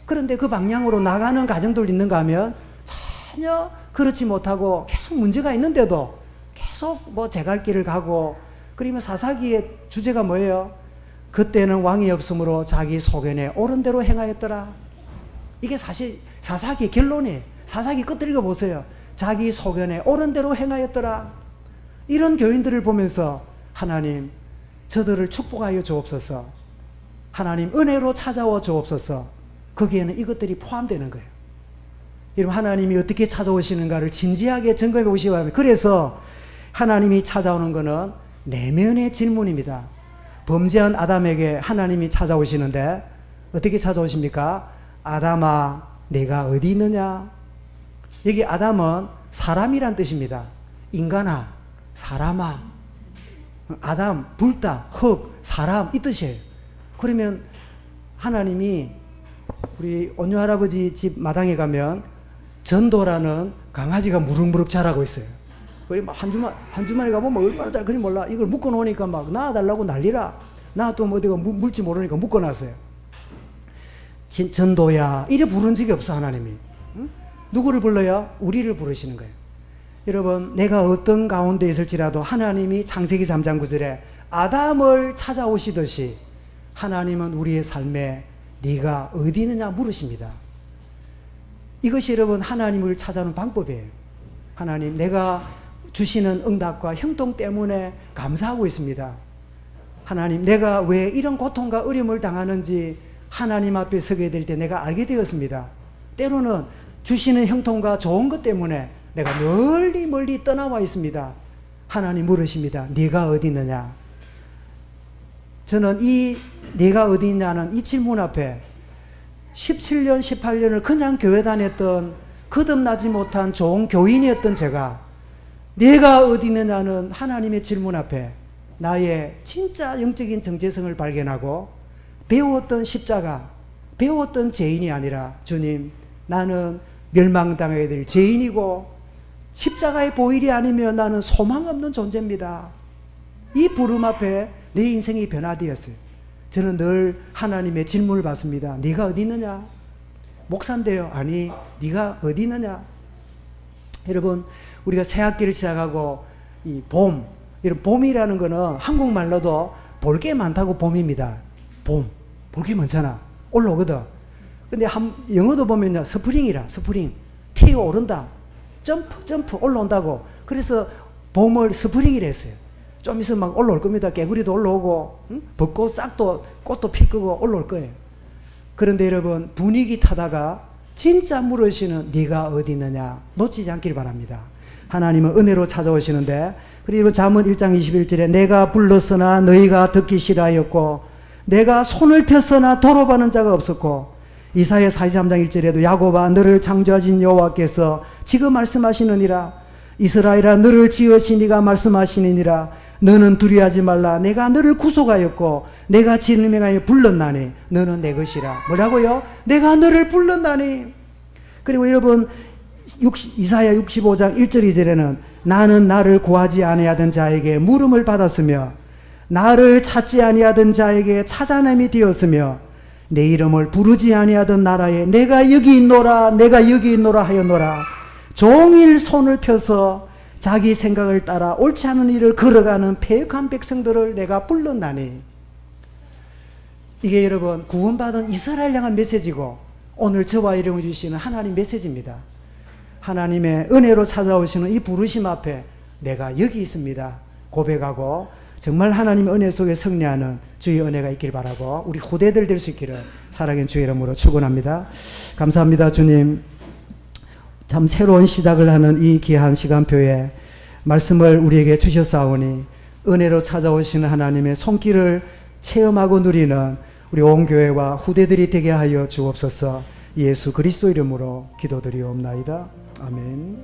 그런데 그 방향으로 나가는 가정들 있는가 하면 전혀 그렇지 못하고 계속 문제가 있는데도 계속 뭐 제 갈 길을 가고. 그러면 사사기의 주제가 뭐예요? 그때는 왕이 없으므로 자기 소견에 옳은 대로 행하였더라. 이게 사실 사사기의 결론이에요. 사사기 끝을 읽어보세요. 자기 소견에 옳은 대로 행하였더라. 이런 교인들을 보면서 하나님 저들을 축복하여 주옵소서. 하나님 은혜로 찾아와 주옵소서. 거기에는 이것들이 포함되는 거예요. 여러분 하나님이 어떻게 찾아오시는가를 진지하게 점검해 보시기 바랍니다. 그래서 하나님이 찾아오는 것은 내면의 질문입니다. 범죄한 아담에게 하나님이 찾아오시는데 어떻게 찾아오십니까? 아담아 내가 어디 있느냐? 여기 아담은 사람이란 뜻입니다. 인간아, 사람아, 아담, 불다, 흙, 사람 이 뜻이에요. 그러면 하나님이 우리 온유 할아버지 집 마당에 가면 전도라는 강아지가 무럭무럭 자라고 있어요. 그리고 한 주만에 가보면 얼마나 잘 그리 몰라. 이걸 묶어 놓으니까 막 낳아달라고 난리라. 나 또 어디가 물지 모르니까 묶어 놨어요. 전도야 이래 부른 적이 없어 하나님이. 응? 누구를 불러요? 우리를 부르시는 거예요. 여러분 내가 어떤 가운데 있을지라도 하나님이 창세기 3장 9절에 아담을 찾아오시듯이 하나님은 우리의 삶에 네가 어디 있느냐 물으십니다. 이것이 여러분 하나님을 찾아오는 방법이에요. 하나님 내가 주시는 응답과 형통 때문에 감사하고 있습니다. 하나님 내가 왜 이런 고통과 어려움을 당하는지 하나님 앞에 서게 될 때 내가 알게 되었습니다. 때로는 주시는 형통과 좋은 것 때문에 내가 멀리 떠나와 있습니다. 하나님 물으십니다. 네가 어디 있느냐? 저는 이 네가 어디 있냐는 이 질문 앞에 17년 18년을 그냥 교회 다녔던 거듭나지 못한 좋은 교인이었던 제가 네가 어디 있느냐는 하나님의 질문 앞에 나의 진짜 영적인 정체성을 발견하고 배웠던 십자가, 배웠던 죄인이 아니라 주님 나는 멸망당하게 될 죄인이고 십자가의 보일이 아니면 나는 소망 없는 존재입니다. 이 부름 앞에 내 인생이 변화되었어요. 저는 늘 하나님의 질문을 받습니다. 네가 어디 있느냐? 목사인데요. 아니 네가 어디 있느냐? 여러분 우리가 새 학기를 시작하고 이 봄, 이런 봄이라는 거는 한국말로도 볼 게 많다고 봄입니다. 봄, 볼 게 많잖아. 올라오거든. 근데 영어도 보면요 스프링이라 스프링 튀어 오른다. 점프 올라온다고. 그래서 봄을 스프링이라 했어요. 좀 있으면 막 올라올 겁니다. 개구리도 올라오고 벚꽃 싹도 꽃도 필 거고 올라올 거예요. 그런데 여러분 분위기 타다가 진짜 물으시는 네가 어디 있느냐 놓치지 않길 바랍니다. 하나님은 은혜로 찾아오시는데 그리고 잠언 1장 21절에 내가 불렀으나 너희가 듣기 싫어하였고 내가 손을 폈으나 돌아보는 자가 없었고 이사야 43장 1절에도 야곱아 너를 창조하신 여호와께서 지금 말씀하시느니라 이스라엘아 너를 지으신 이가 말씀하시느니라 너는 두려워하지 말라 내가 너를 구속하였고 내가 진을 행하여 불렀나니 너는 내 것이라. 뭐라고요? 내가 너를 불렀나니. 그리고 여러분 이사야 65장 1절 2절에는 나는 나를 구하지 아니하던 자에게 물음을 받았으며 나를 찾지 아니하던 자에게 찾아냄이 되었으며 내 이름을 부르지 아니하던 나라에 내가 여기 있노라 내가 여기 있노라 하였노라. 종일 손을 펴서 자기 생각을 따라 옳지 않은 일을 걸어가는 패역한 백성들을 내가 불렀나니. 이게 여러분 구원받은 이스라엘 향한 메시지고 오늘 저와 여러분을 주시는 하나님 메시지입니다. 하나님의 은혜로 찾아오시는 이 부르심 앞에 내가 여기 있습니다 고백하고 정말 하나님의 은혜 속에 승리하는 주의 은혜가 있길 바라고 우리 후대들 될 수 있기를 사랑하는 주의 이름으로 축원합니다. 감사합니다. 주님 참 새로운 시작을 하는 이 귀한 시간표에 말씀을 우리에게 주셨사오니 은혜로 찾아오시는 하나님의 손길을 체험하고 누리는 우리 온 교회와 후대들이 되게 하여 주옵소서. 예수 그리스도 이름으로 기도드리옵나이다. 아멘.